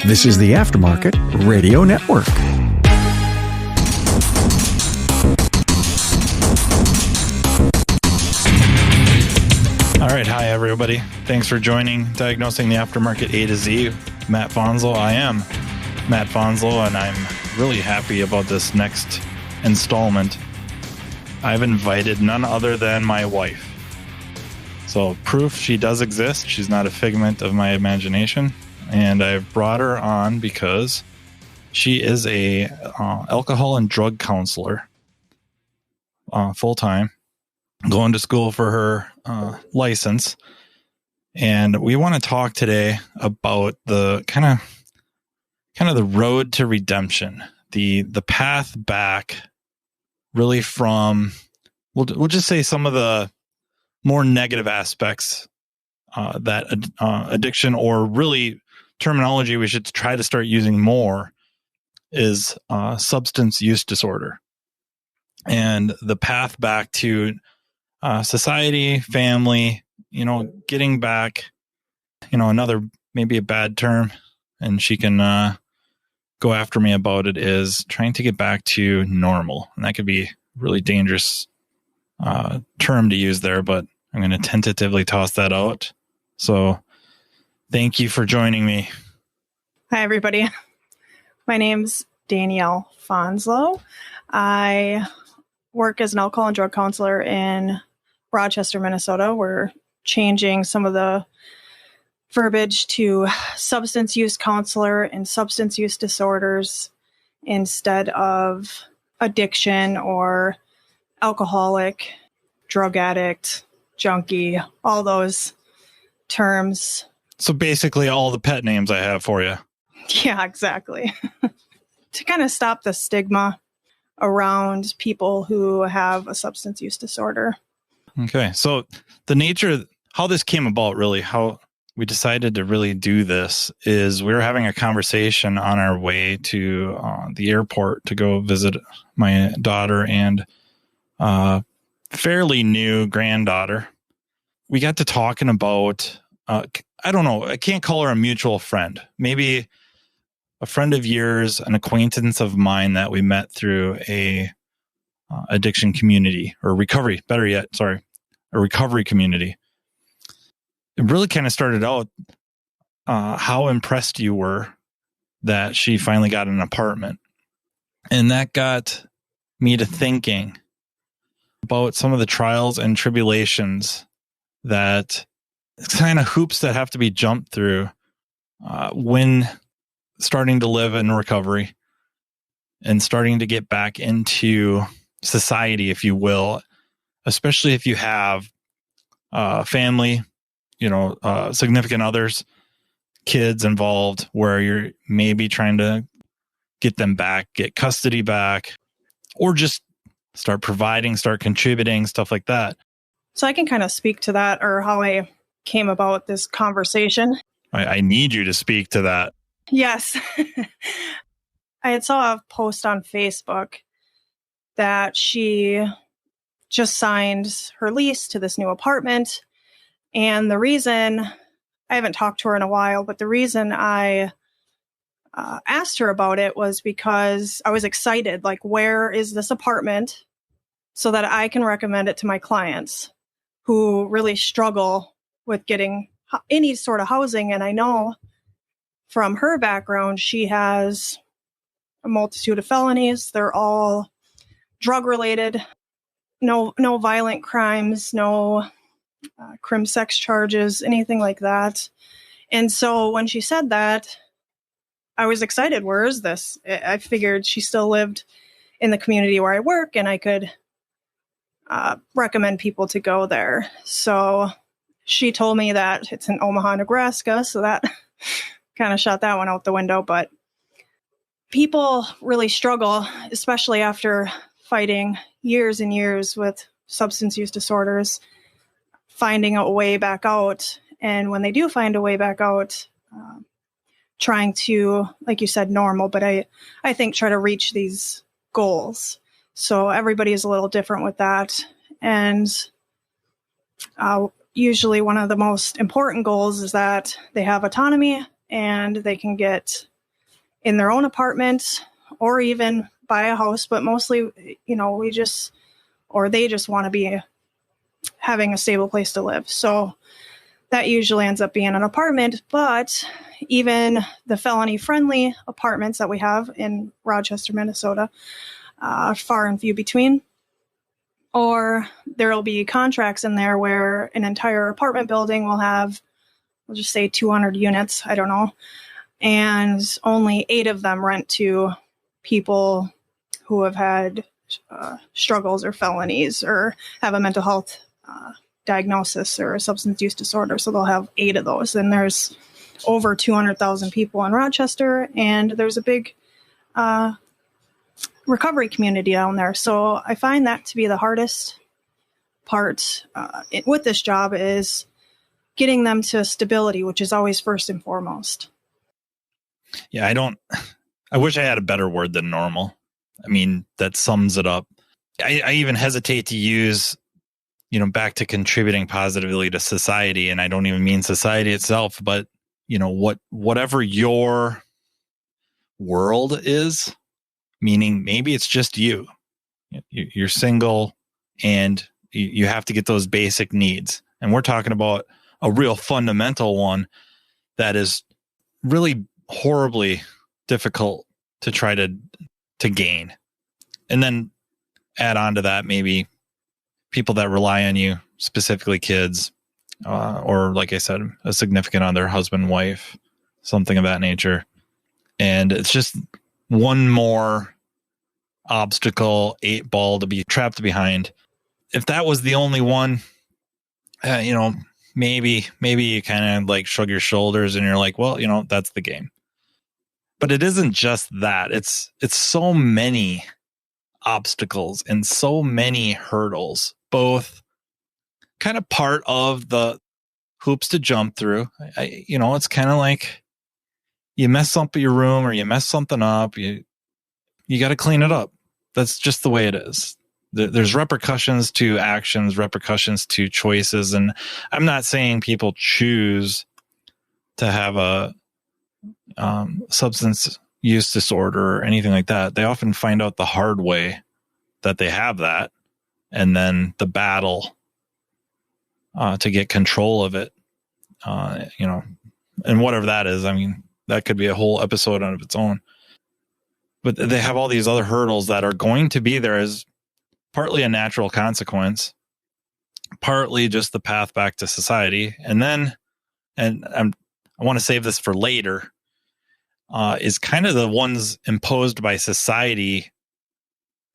This is the Aftermarket Radio Network. All right. Hi, everybody. Thanks for joining Diagnosing the Aftermarket A to Z. Matt Fanslow. I am Matt Fanslow, and I'm really happy about this next installment. I've invited none other than my wife. So proof she does exist. She's not a figment of my imagination. And I've brought her on because she is a alcohol and drug counselor, full-time, going to school for her license. And we want to talk today about the kind of the road to redemption, the path back, really from we'll just say some of the more negative aspects that addiction, or really terminology we should try to start using more, is substance use disorder, and the path back to society, family, getting back, another, maybe a bad term, and she can go after me about it, is trying to get back to normal. And that could be a really dangerous term to use there, but I'm going to tentatively toss that out. So thank you for joining me. Hi, everybody. My name's Danielle Fanslow. I work as an alcohol and drug counselor in Rochester, Minnesota. We're changing some of the verbiage to substance use counselor and substance use disorders instead of addiction or alcoholic, drug addict, junkie, all those terms. So basically all the pet names I have for you. Yeah, exactly. To kind of stop the stigma around people who have a substance use disorder. Okay. So the nature, how this came about, really, how we decided to really do this, is we were having a conversation on our way to the airport to go visit my daughter and fairly new granddaughter. We got to talking about, I don't know, I can't call her a mutual friend. Maybe a friend of yours, an acquaintance of mine that we met through a addiction community, or recovery, better yet, sorry, a recovery community. It really kind of started out how impressed you were that she finally got an apartment. And that got me to thinking about some of the trials and tribulations, that kind of hoops that have to be jumped through when starting to live in recovery and starting to get back into society, if you will, especially if you have family, significant others, kids involved, where you're maybe trying to get them back, get custody back, or just start providing, start contributing, stuff like that. So I can kind of speak to that, or how I came about this conversation. I need you to speak to that. Yes. I had saw a post on Facebook that she just signed her lease to this new apartment. And the reason, I haven't talked to her in a while, but the reason I asked her about it was because I was excited. Like, where is this apartment, so that I can recommend it to my clients who really struggle with getting any sort of housing. And I know from her background, she has a multitude of felonies. They're all drug related. No violent crimes, no crim sex charges, anything like that. And so when she said that, I was excited. Where is this? I figured she still lived in the community where I work, and I could recommend people to go there. So she told me that it's in Omaha, Nebraska. So that kind of shot that one out the window. But people really struggle, especially after fighting years and years with substance use disorders, finding a way back out. And when they do find a way back out, trying to, like you said, normal, but I think try to reach these goals. So everybody is a little different with that. And usually one of the most important goals is that they have autonomy and they can get in their own apartment or even buy a house. But mostly, they just want to be having a stable place to live. So that usually ends up being an apartment. But even the felony-friendly apartments that we have in Rochester, Minnesota, far and few between. Or there will be contracts in there where an entire apartment building will have, we'll just say 200 units, I don't know, and only 8 of them rent to people who have had struggles or felonies or have a mental health diagnosis or a substance use disorder. So they'll have 8 of those. And there's over 200,000 people in Rochester, and there's a big recovery community down there. So I find that to be the hardest part with this job is getting them to stability, which is always first and foremost. Yeah, I wish I had a better word than normal. I mean, that sums it up. I even hesitate to use, back to contributing positively to society. And I don't even mean society itself, but, whatever your world is, meaning maybe it's just you. You're single and you have to get those basic needs. And we're talking about a real fundamental one that is really horribly difficult to try to gain. And then add on to that, maybe people that rely on you, specifically kids, or like I said, a significant other, husband, wife, something of that nature. And it's just one more obstacle, 8 ball to be trapped behind. If that was the only one, maybe you kind of like shrug your shoulders and you're like, well, that's the game. But it isn't just that. It's so many obstacles and so many hurdles, both kind of part of the hoops to jump through. It's kind of like you mess up your room or you mess something up, you got to clean it up. That's just the way it is. There's repercussions to actions, repercussions to choices. And I'm not saying people choose to have a substance use disorder or anything like that. They often find out the hard way that they have that. And then the battle to get control of it, and whatever that is. I mean, that could be a whole episode of its own. But they have all these other hurdles that are going to be there as partly a natural consequence, partly just the path back to society. And then, I want to save this for later, is kind of the ones imposed by society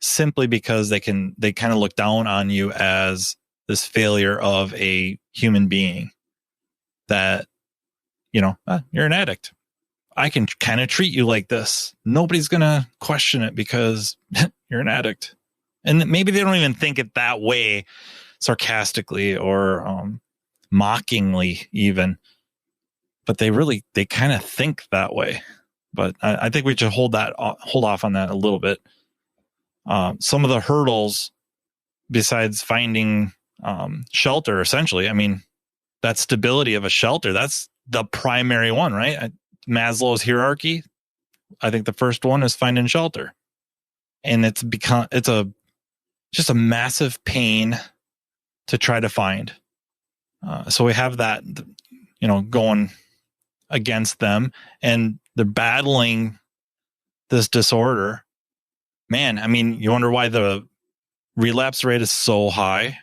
simply because they kind of look down on you as this failure of a human being, that, you're an addict. I can kind of treat you like this. Nobody's going to question it because you're an addict. And maybe they don't even think it that way, sarcastically or mockingly even. But they kind of think that way. But I think we should hold off on that a little bit. Some of the hurdles, besides finding shelter, essentially, I mean, that stability of a shelter, that's the primary one, right? Maslow's hierarchy, I think the first one is finding shelter. And it's just a massive pain to try to find. So we have that, going against them, and they're battling this disorder. Man, I mean, you wonder why the relapse rate is so high.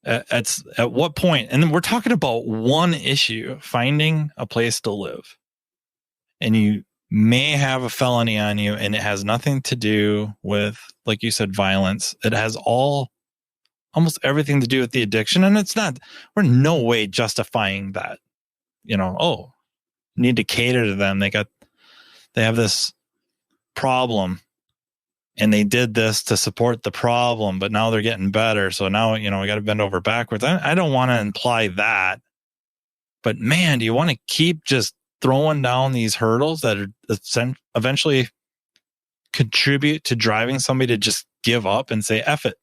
At what point? And then we're talking about one issue, finding a place to live. And you may have a felony on you, and it has nothing to do with, like you said, violence. It has almost everything to do with the addiction. And we're no way justifying that. Need to cater to them. They have this problem, and they did this to support the problem, but now they're getting better. So now, we got to bend over backwards. I don't want to imply that, but man, do you want to keep just throwing down these hurdles that are eventually contribute to driving somebody to just give up and say, F it.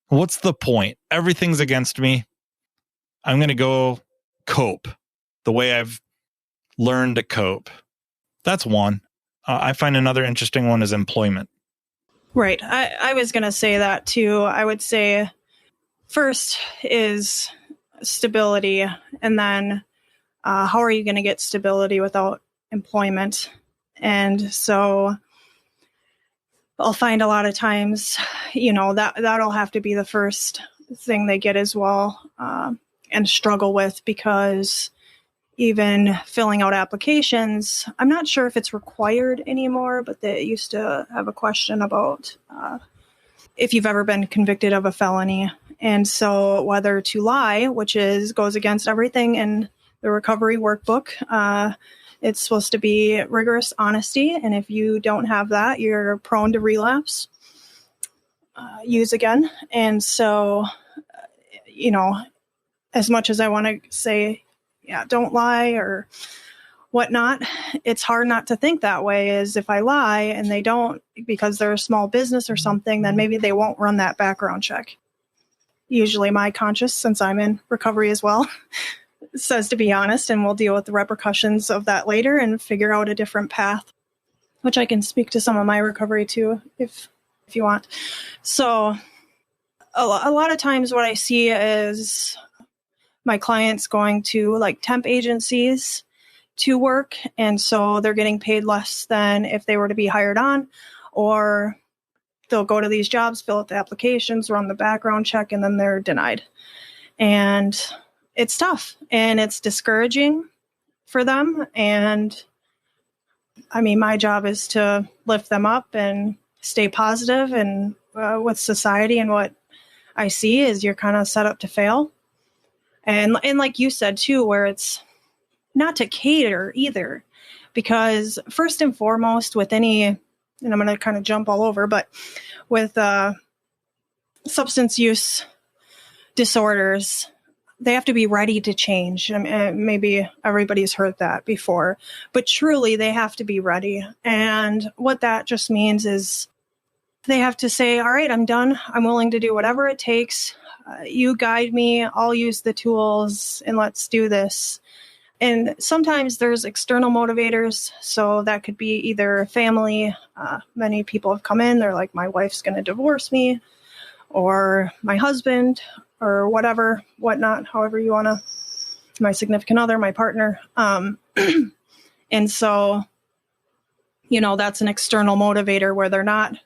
What's the point? Everything's against me. I'm going to go cope the way I've learn to cope. That's one. I find another interesting one is employment. Right. I was going to say that too. I would say first is stability, and then how are you going to get stability without employment? And so I'll find a lot of times, that'll have to be the first thing they get as well, and struggle with, because even filling out applications, I'm not sure if it's required anymore, but they used to have a question about if you've ever been convicted of a felony. And so whether to lie, which goes against everything in the recovery workbook, it's supposed to be rigorous honesty. And if you don't have that, you're prone to relapse, use again. And so, as much as I want to say, yeah, don't lie or whatnot, it's hard not to think that way. Is if I lie and they don't, because they're a small business or something, then maybe they won't run that background check. Usually my conscience, since I'm in recovery as well, says to be honest, and we'll deal with the repercussions of that later and figure out a different path, which I can speak to some of my recovery too, if you want. So a lot of times what I see is my clients going to like temp agencies to work, and so they're getting paid less than if they were to be hired on, or they'll go to these jobs, fill out the applications, run the background check, and then they're denied. And it's tough and it's discouraging for them. And I mean, my job is to lift them up and stay positive. And with society and what I see is you're kind of set up to fail. And like you said too, where it's not to cater either, because first and foremost with any, and I'm going to kind of jump all over, but with substance use disorders, they have to be ready to change. I mean, maybe everybody's heard that before, but truly they have to be ready. And what that just means is they have to say, all right, I'm done. I'm willing to do whatever it takes. You guide me. I'll use the tools and let's do this. And sometimes there's external motivators. So that could be either family. Many people have come in. They're like, my wife's going to divorce me, or my husband, or whatever, whatnot, however you want to, my significant other, my partner. And so, that's an external motivator where they're not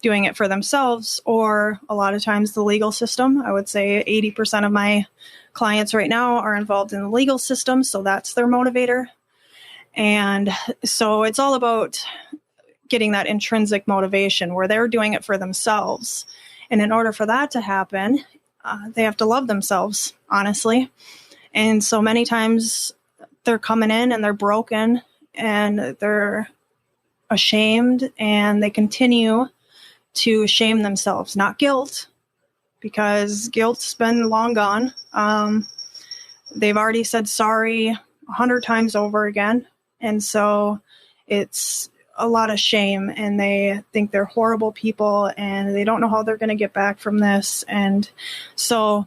doing it for themselves, or a lot of times the legal system. I would say 80% of my clients right now are involved in the legal system. So that's their motivator. And so it's all about getting that intrinsic motivation where they're doing it for themselves. And in order for that to happen, they have to love themselves, honestly. And so many times they're coming in and they're broken and they're ashamed, and they continue to shame themselves, not guilt, because guilt's been long gone. They've already said sorry 100 times over again. And so it's a lot of shame, and they think they're horrible people and they don't know how they're going to get back from this. And so,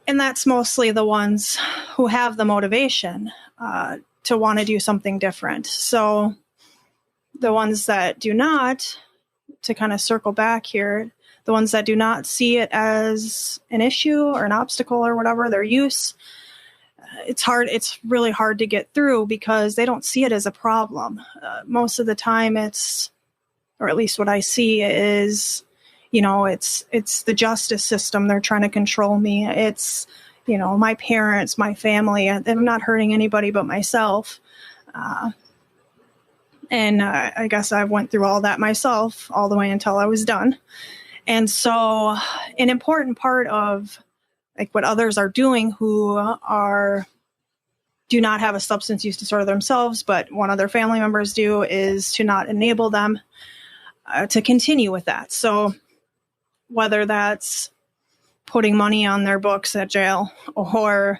and that's mostly the ones who have the motivation to want to do something different. So the ones that do not, to kind of circle back here, the ones that do not see it as an issue or an obstacle or whatever, their use, it's really hard to get through because they don't see it as a problem. Most of the time it's, or at least what I see is, it's the justice system. They're trying to control me. It's, my parents, my family. I'm not hurting anybody but myself. And I guess I went through all that myself all the way until I was done. And so an important part of like what others are doing who do not have a substance use disorder themselves, but one of their family members do, is to not enable them to continue with that. So whether that's putting money on their books at jail, or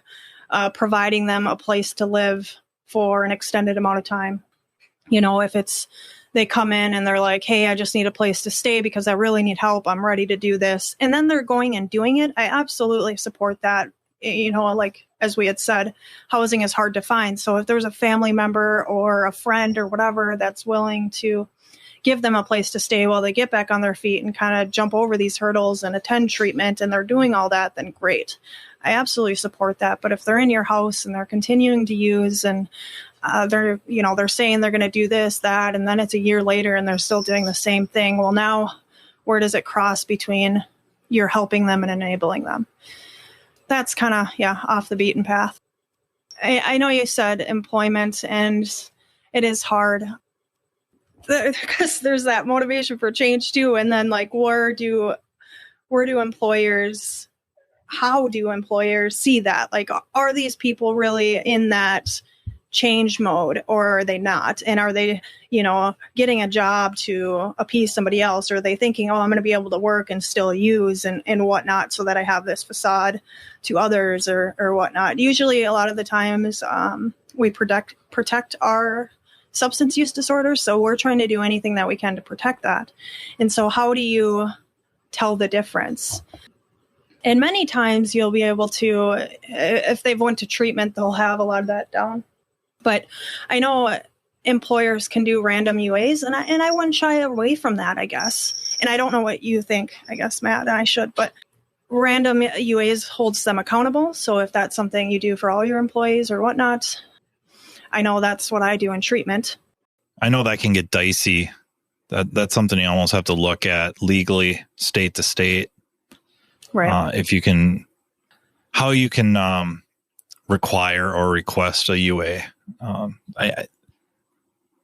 providing them a place to live for an extended amount of time. If it's, they come in and they're like, hey, I just need a place to stay because I really need help. I'm ready to do this. And then they're going and doing it. I absolutely support that like as we had said, housing is hard to find. So if there's a family member or a friend or whatever that's willing to give them a place to stay while they get back on their feet and kind of jump over these hurdles and attend treatment, and they're doing all that, then great. I absolutely support that. But if they're in your house and they're continuing to use, and they're saying they're going to do this, that, and then it's a year later and they're still doing the same thing. Well, now where does it cross between you're helping them and enabling them? That's kind of, off the beaten path. I know you said employment, and it is hard because there's that motivation for change too. And then like, how do employers see that? Like, are these people really in that change mode, or are they not? And are they, getting a job to appease somebody else? Or are they thinking, oh, I'm going to be able to work and still use and whatnot, so that I have this facade to others or whatnot? Usually a lot of the times we protect our substance use disorders. So we're trying to do anything that we can to protect that. And so how do you tell the difference? And many times you'll be able to, if they've went to treatment, they'll have a lot of that down. But I know employers can do random UAs, and I wouldn't shy away from that, I guess. And I don't know what you think, I guess, Matt, and I should, but random UAs holds them accountable. So if that's something you do for all your employees or whatnot, I know that's what I do in treatment. I know that can get dicey. That's something you almost have to look at legally, state to state. Right. How you can require or request a UA.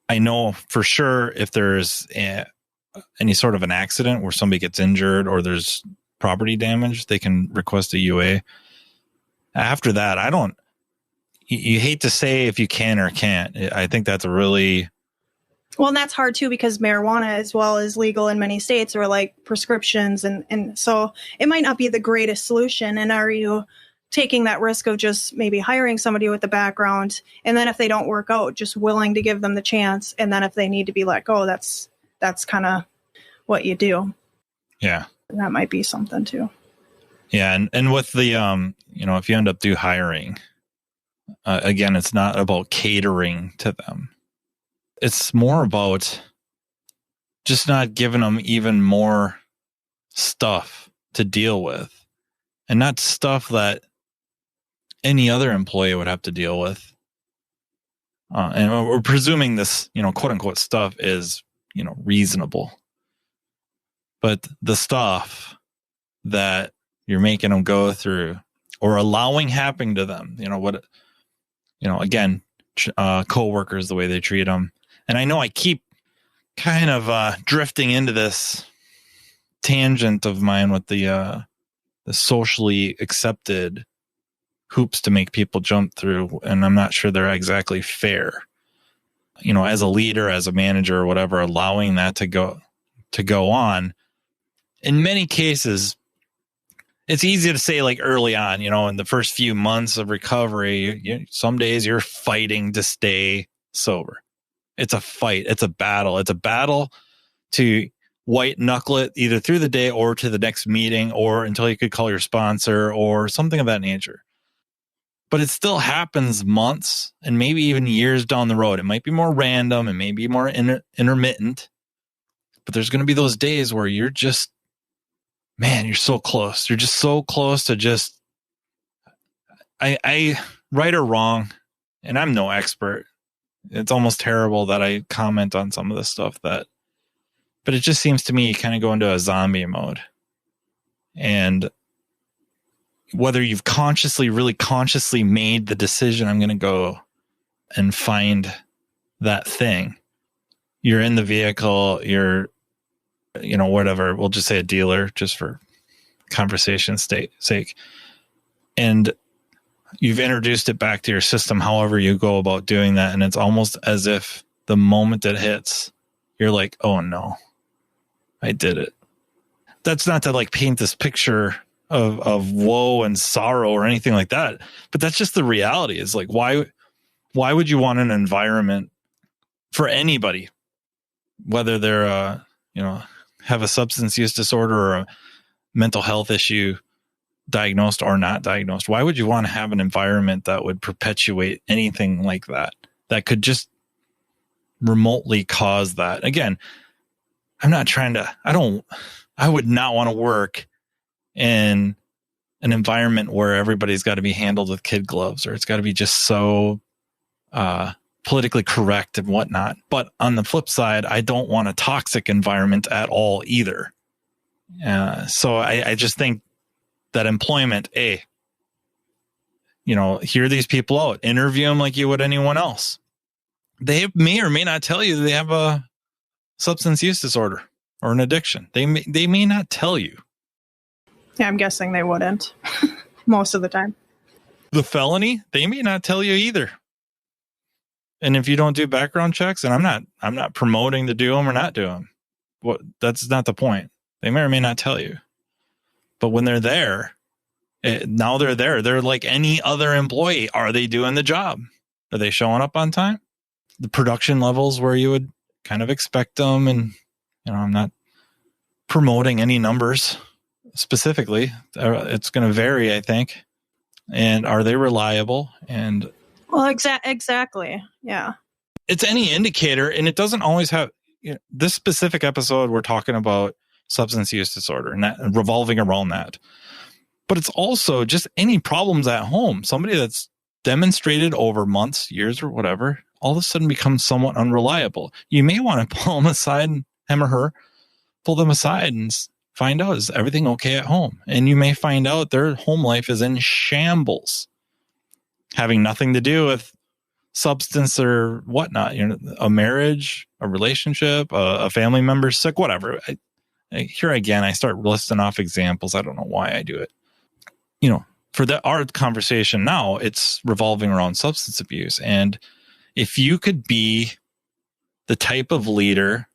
I know for sure if there's any sort of an accident where somebody gets injured or there's property damage, they can request a UA. After that, you hate to say if you can or can't. I think that's a really... Well, and that's hard too, because marijuana as well is legal in many states, or like prescriptions. And so it might not be the greatest solution. And are you taking that risk of just maybe hiring somebody with the background, and then if they don't work out, just willing to give them the chance, and then if they need to be let go, that's kind of what you do. Yeah, that might be something too. Yeah, and with the if you end up hiring, again, it's not about catering to them. It's more about just not giving them even more stuff to deal with, and not stuff that any other employee would have to deal with. And we're presuming this, quote unquote stuff is, reasonable. But the stuff that you're making them go through or allowing happening to them, again, coworkers, the way they treat them. And I know I keep kind of drifting into this tangent of mine with the socially accepted hoops to make people jump through, and I'm not sure they're exactly fair. As a leader, as a manager or whatever, allowing that to go on. In many cases, it's easy to say like early on, in the first few months of recovery, some days you're fighting to stay sober. It's a fight. It's a battle. It's a battle to white knuckle it either through the day or to the next meeting or until you could call your sponsor or something of that nature. But it still happens months and maybe even years down the road. It might be more random and maybe more intermittent, but there's going to be those days where you're just, man, you're so close. You're just so close to just, I right or wrong, and I'm no expert. It's almost terrible that I comment on some of this stuff but it just seems to me you kind of go into a zombie mode. And whether you've really consciously made the decision, I'm going to go and find that thing. You're in the vehicle, you're, whatever, we'll just say a dealer, just for conversation's sake. And you've introduced it back to your system, however you go about doing that. And it's almost as if the moment it hits, you're like, oh no, I did it. That's not to paint this picture of woe and sorrow or anything like that, but that's just the reality. Is why would you want an environment for anybody, whether they're have a substance use disorder or a mental health issue, diagnosed or not diagnosed. Why would you want to have an environment that would perpetuate anything like that, that could just remotely cause that? Again, I would not want to work in an environment where everybody's got to be handled with kid gloves, or it's got to be just so politically correct and whatnot. But on the flip side, I don't want a toxic environment at all either. So I just think that employment, hear these people out, interview them like you would anyone else. They may or may not tell you they have a substance use disorder or an addiction. They may not tell you. Yeah, I'm guessing they wouldn't most of the time. The felony, they may not tell you either. And if you don't do background checks, and I'm not promoting to do them or not do them. That's not the point. They may or may not tell you. But when they're there, now they're there. They're like any other employee. Are they doing the job? Are they showing up on time? The production levels where you would kind of expect them. And, I'm not promoting any numbers specifically. It's going to vary, I think. And are they reliable? And well, exactly. Yeah. It's any indicator, and it doesn't always have this specific episode. We're talking about substance use disorder and that revolving around that. But it's also just any problems at home. Somebody that's demonstrated over months, years, or whatever, all of a sudden becomes somewhat unreliable. You may want to pull them aside, him or her, pull them aside and find out, is everything okay at home? And you may find out their home life is in shambles, having nothing to do with substance or whatnot. A marriage, a relationship, a family member sick, whatever. Here again, I start listing off examples. I don't know why I do it. For our conversation now, it's revolving around substance abuse. And if you could be the type of leader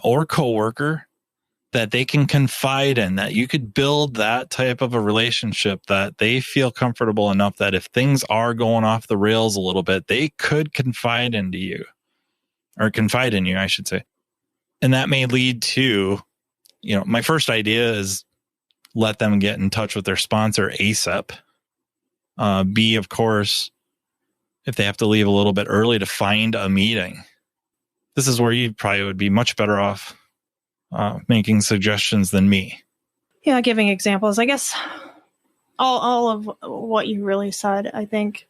or coworker that they can confide in, that you could build that type of a relationship that they feel comfortable enough that if things are going off the rails a little bit, they could confide in you, I should say. And that may lead to, my first idea is let them get in touch with their sponsor ASAP. B, of course, if they have to leave a little bit early, to find a meeting. This is where you probably would be much better off making suggestions than me. Yeah, giving examples. I guess all of what you really said, I think,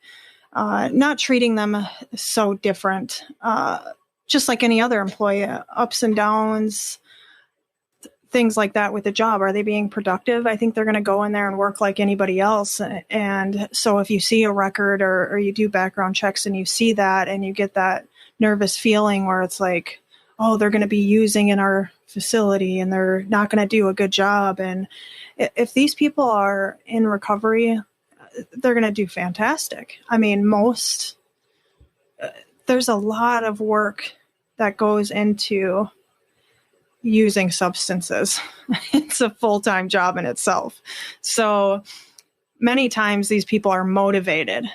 not treating them so different, just like any other employee, ups and downs, things like that with the job. Are they being productive? I think they're going to go in there and work like anybody else. And so if you see a record or you do background checks and you see that and you get that nervous feeling where it's like, oh, they're going to be using in our facility and they're not going to do a good job. And if these people are in recovery, they're going to do fantastic. I mean, there's a lot of work that goes into using substances. It's a full-time job in itself. So many times these people are motivated.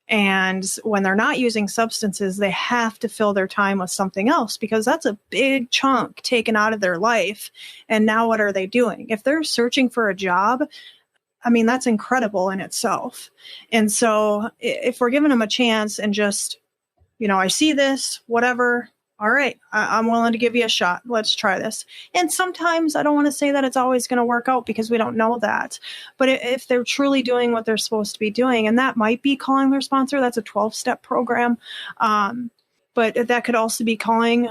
And when they're not using substances, they have to fill their time with something else because that's a big chunk taken out of their life. And now what are they doing? If they're searching for a job, I mean, that's incredible in itself. And so if we're giving them a chance and just, I see this, whatever, all right, I'm willing to give you a shot. Let's try this. And sometimes I don't want to say that it's always going to work out because we don't know that. But if they're truly doing what they're supposed to be doing, and that might be calling their sponsor, that's a 12-step program. But that could also be calling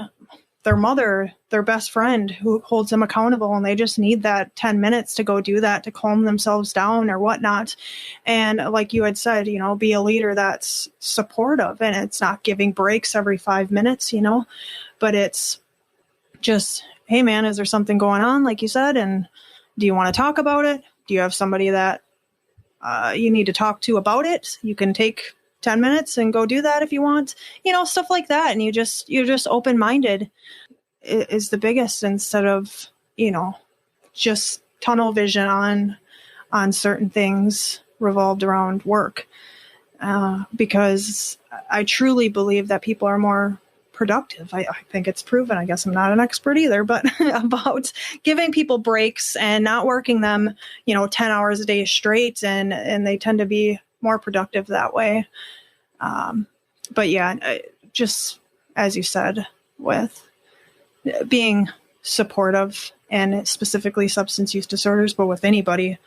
their mother, their best friend who holds them accountable, and they just need that 10 minutes to go do that, to calm themselves down or whatnot. And like you had said, be a leader that's supportive, and it's not giving breaks every 5 minutes, but it's just, hey man, is there something going on? Like you said, and do you want to talk about it? Do you have somebody that you need to talk to about it? You can take 10 minutes and go do that if you want, stuff like that. And you're just open-minded is the biggest, instead of, just tunnel vision on certain things revolved around work. Because I truly believe that people are more productive. I think it's proven. I guess I'm not an expert either, but about giving people breaks and not working them, 10 hours a day straight. And they tend to be more productive that way. But yeah, just as you said, with being supportive, and specifically substance use disorders, but with anybody,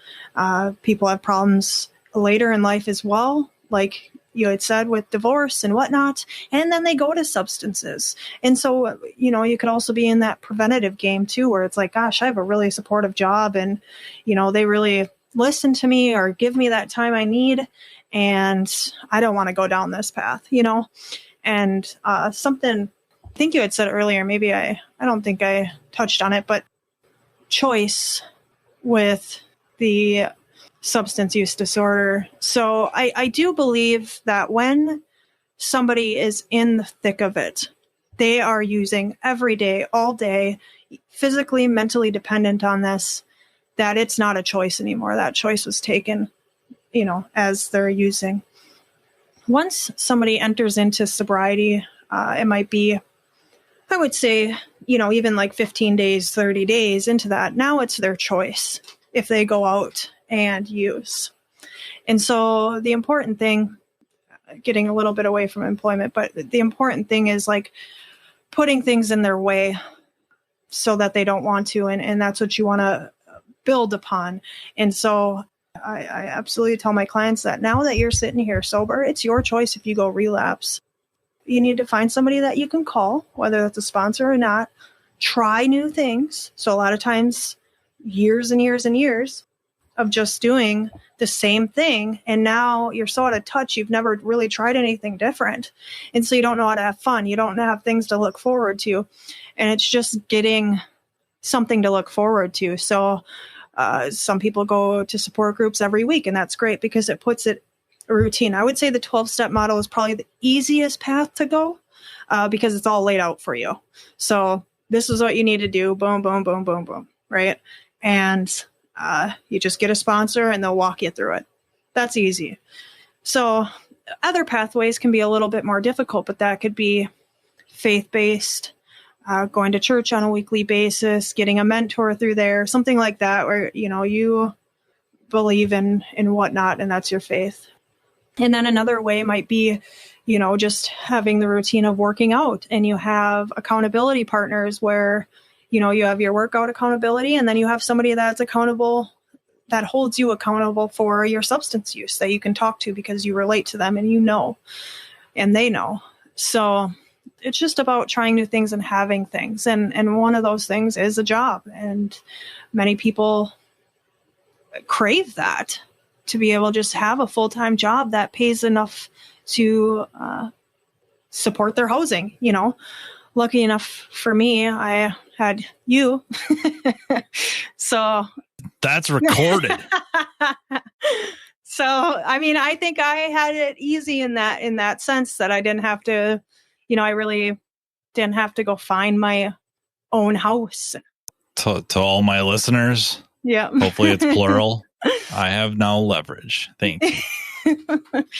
people have problems later in life as well. Like you had said, with divorce and whatnot, and then they go to substances. And so, you could also be in that preventative game too, where it's like, gosh, I have a really supportive job, and, they really listen to me or give me that time I need. And I don't want to go down this path, and something I think you had said earlier, maybe I don't think I touched on it, but choice with the substance use disorder. So I do believe that when somebody is in the thick of it, they are using every day, all day, physically, mentally dependent on this, that it's not a choice anymore. That choice was taken, as they're using. Once somebody enters into sobriety, it might be, I would say, even like 15 days, 30 days into that, now it's their choice if they go out and use. And so the important thing, getting a little bit away from employment, but the important thing is like putting things in their way so that they don't want to. And that's what you want to build upon. And so I absolutely tell my clients that now that you're sitting here sober, it's your choice if you go relapse. You need to find somebody that you can call, whether that's a sponsor or not, try new things. So a lot of times, years and years and years of just doing the same thing. And now you're so out of touch, you've never really tried anything different. And so you don't know how to have fun. You don't have things to look forward to. And it's just getting something to look forward to. So some people go to support groups every week, and that's great because it puts it a routine. I would say the 12-step model is probably the easiest path to go because it's all laid out for you. So this is what you need to do. Boom, boom, boom, boom, boom. Right. And you just get a sponsor and they'll walk you through it. That's easy. So other pathways can be a little bit more difficult, but that could be faith-based, going to church on a weekly basis, getting a mentor through there, something like that, where, you believe in whatnot, and that's your faith. And then another way might be, just having the routine of working out, and you have accountability partners where, you have your workout accountability, and then you have somebody that's accountable, that holds you accountable for your substance use that you can talk to because you relate to them and and they know. So it's just about trying new things and having things. And one of those things is a job. And many people crave that, to be able to just have a full-time job that pays enough to support their housing. Lucky enough for me, I had you. So that's recorded. So, I think I had it easy in that sense that I didn't have to, I really didn't have to go find my own house. To all my listeners, yeah, hopefully it's plural. I have now leverage. Thank you.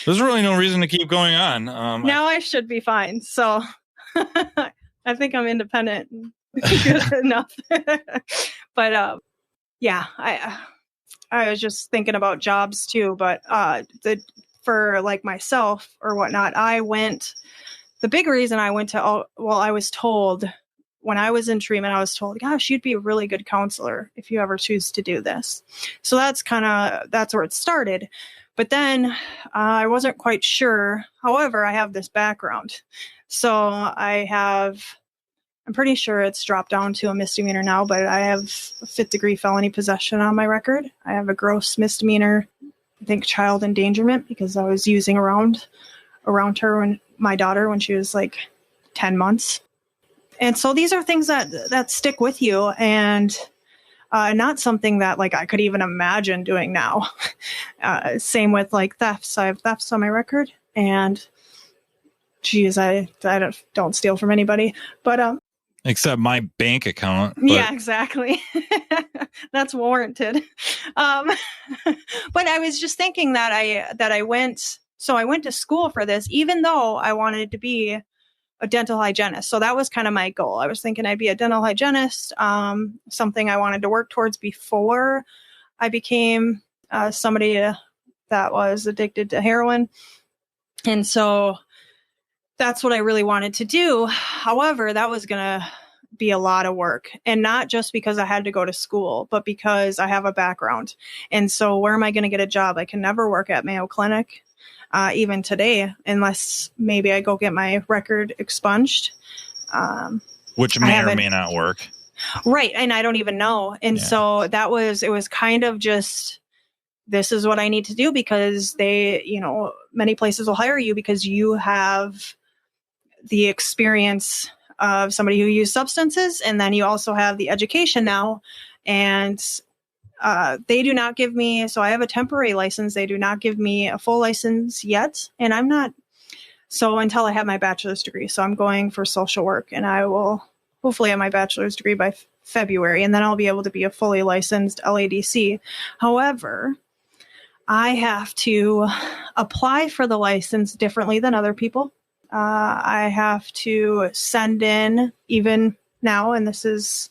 There's really no reason to keep going on. Now I should be fine. So I think I'm independent enough. But yeah, I was just thinking about jobs too. But for like myself or whatnot, the big reason I went to, I was told when I was in treatment, I was told, gosh, you'd be a really good counselor if you ever choose to do this. So that's where it started. But then I wasn't quite sure. However, I have this background. So I'm pretty sure it's dropped down to a misdemeanor now, but I have a 5th degree felony possession on my record. I have a gross misdemeanor, I think child endangerment, because I was using around her, my daughter, when she was like 10 months. And so these are things that stick with you, and not something that like I could even imagine doing now. Same with like thefts. I have thefts on my record, and geez, I don't steal from anybody, but except my bank account. Yeah, exactly. That's warranted. But I was just thinking that I went to school for this, even though I wanted to be a dental hygienist. So that was kind of my goal. I was thinking I'd be a dental hygienist, something I wanted to work towards before I became somebody that was addicted to heroin. And so that's what I really wanted to do. However, that was going to be a lot of work, and not just because I had to go to school, but because I have a background. And so where am I going to get a job? I can never work at Mayo Clinic, even today, unless maybe I go get my record expunged. Which may or may not work. Right. And I don't even know. And so it was kind of just, this is what I need to do, because they, many places will hire you because you have the experience of somebody who used substances. And then you also have the education now. And they do not give me, so I have a temporary license. They do not give me a full license yet. And I'm not, so until I have my bachelor's degree. So I'm going for social work, and I will hopefully have my bachelor's degree by February. And then I'll be able to be a fully licensed LADC. However, I have to apply for the license differently than other people. I have to send in, even now, and this is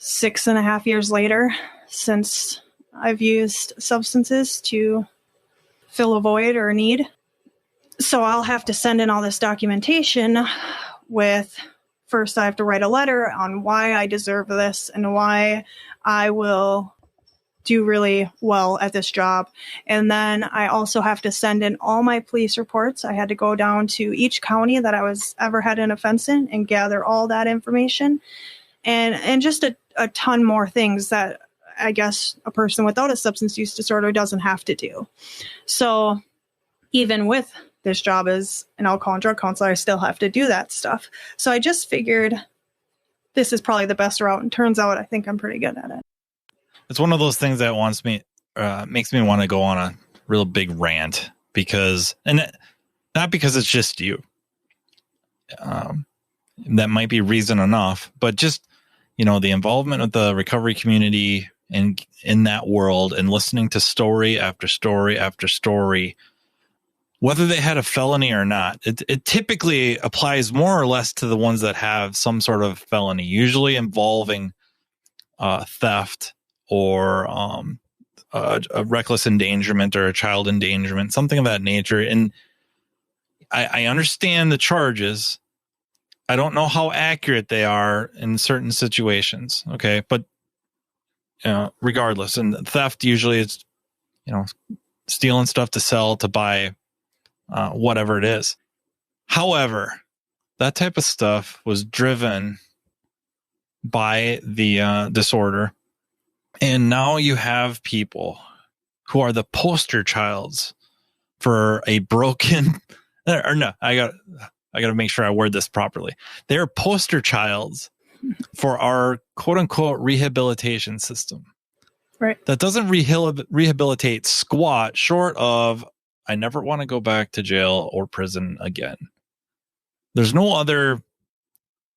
6.5 years later since I've used substances to fill a void or a need. So I'll have to send in all this documentation with, first I have to write a letter on why I deserve this and why I will do really well at this job. And then I also have to send in all my police reports. I had to go down to each county that I was ever had an offense in and gather all that information, and just a ton more things that I guess a person without a substance use disorder doesn't have to do. So even with this job as an alcohol and drug counselor, I still have to do that stuff. So I just figured this is probably the best route. And turns out I think I'm pretty good at it. It's one of those things that makes me want to go on a real big rant, not because it's just you. That might be reason enough, but just, the involvement of the recovery community in that world, and listening to story after story after story, whether they had a felony or not. It typically applies more or less to the ones that have some sort of felony, usually involving theft, or a reckless endangerment or a child endangerment, something of that nature. And I understand the charges. I don't know how accurate they are in certain situations. Okay. But regardless, and theft usually is, stealing stuff to sell, to buy, whatever it is. However, that type of stuff was driven by the disorder. And now you have people who are the poster childs for a broken, or no, I got to make sure I word this properly. They're poster childs for our quote unquote rehabilitation system. Right. That doesn't rehabilitate squat short of, I never want to go back to jail or prison again. There's no other,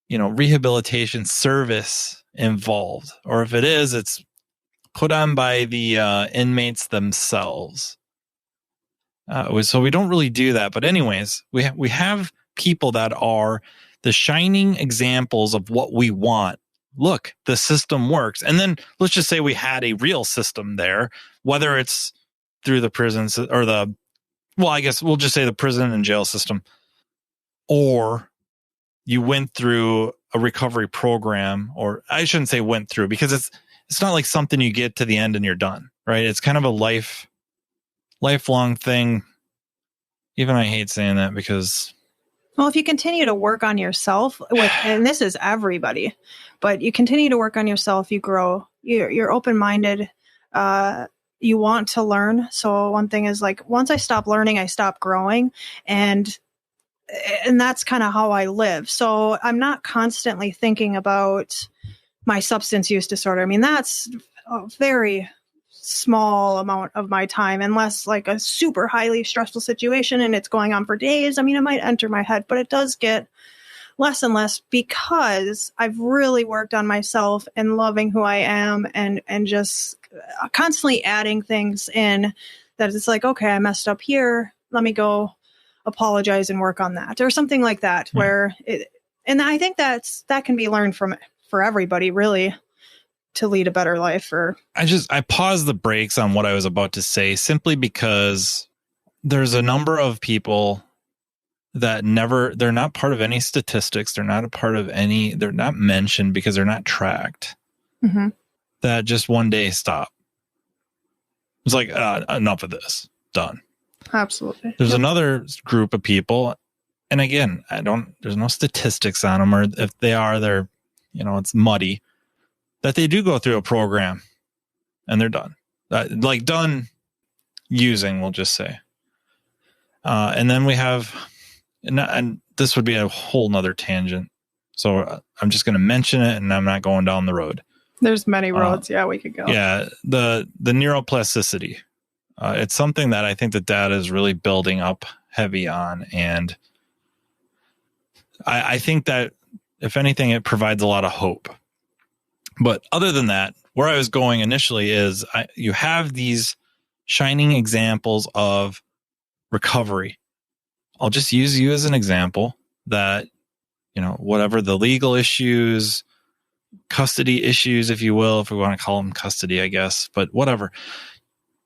rehabilitation service involved. Or if it is, it's put on by the inmates themselves. So we don't really do that. But anyways, we have people that are the shining examples of what we want. Look, the system works. And then let's just say we had a real system there, whether it's through the prisons or I guess we'll just say the prison and jail system, or you went through a recovery program, or I shouldn't say went through, because it's not like something you get to the end and you're done, right? It's kind of a lifelong thing. Even I hate saying that, because, well, if you continue to work on yourself, and this is everybody, but you continue to work on yourself, you grow, you're open-minded, you want to learn. So one thing is, like, once I stop learning, I stop growing. And that's kind of how I live. So I'm not constantly thinking about my substance use disorder. I mean, that's a very small amount of my time, unless like a super highly stressful situation and it's going on for days. I mean, it might enter my head, but it does get less and less, because I've really worked on myself and loving who I am, and just constantly adding things in that it's like, okay, I messed up here. Let me go apologize and work on that, or something like that, and I think that can be learned for everybody, really, to lead a better life. I paused the brakes on what I was about to say simply because there's a number of people that they're not part of any statistics. They're not a part of they're not mentioned because they're not tracked. Mm-hmm. That just one day stop. It's like, enough of this, done. Absolutely. There's another group of people. And again, there's no statistics on them, or if they are, they're, it's muddy, that they do go through a program and they're done. Done using, we'll just say. And then we have, and this would be a whole nother tangent. So I'm just going to mention it and I'm not going down the road. There's many roads. We could go. Yeah. The neuroplasticity. It's something that I think the data is really building up heavy on. And I think that if anything, it provides a lot of hope. But other than that, where I was going initially is you have these shining examples of recovery. I'll just use you as an example that, whatever the legal issues, custody issues, if you will, if we want to call them custody, I guess, but whatever.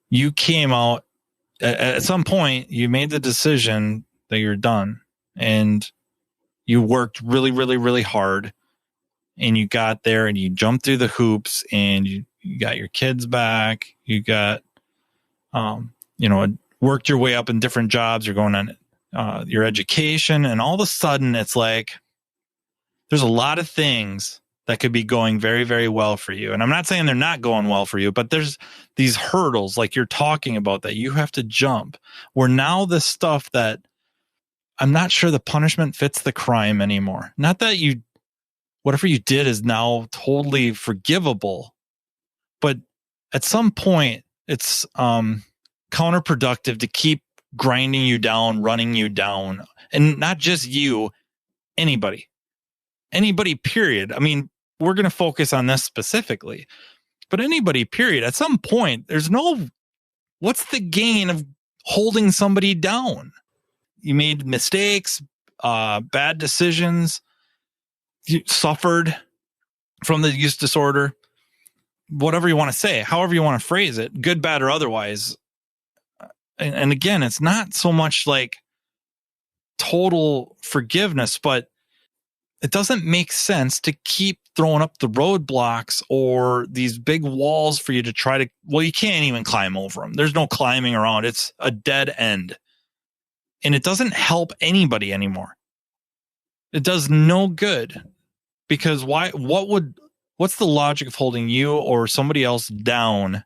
You came out at some point, you made the decision that you're done, and you worked really, really, really hard, and you got there and you jumped through the hoops, and you got your kids back. You got, worked your way up in different jobs. You're going on your education, and all of a sudden it's like, there's a lot of things that could be going very, very well for you. And I'm not saying they're not going well for you, but there's these hurdles like you're talking about that you have to jump, where now the stuff that I'm not sure the punishment fits the crime anymore. Not that whatever you did is now totally forgivable, but at some point it's counterproductive to keep grinding you down, running you down, and not just you, anybody, period. I mean, we're going to focus on this specifically, but anybody, period. At some point, what's the gain of holding somebody down? You made mistakes, bad decisions, you suffered from the use disorder, whatever you want to say, however you want to phrase it, good, bad, or otherwise. And again, it's not so much like total forgiveness, but it doesn't make sense to keep throwing up the roadblocks or these big walls for you to try to, you can't even climb over them. There's no climbing around. It's a dead end. And it doesn't help anybody anymore. It does no good, because what's the logic of holding you or somebody else down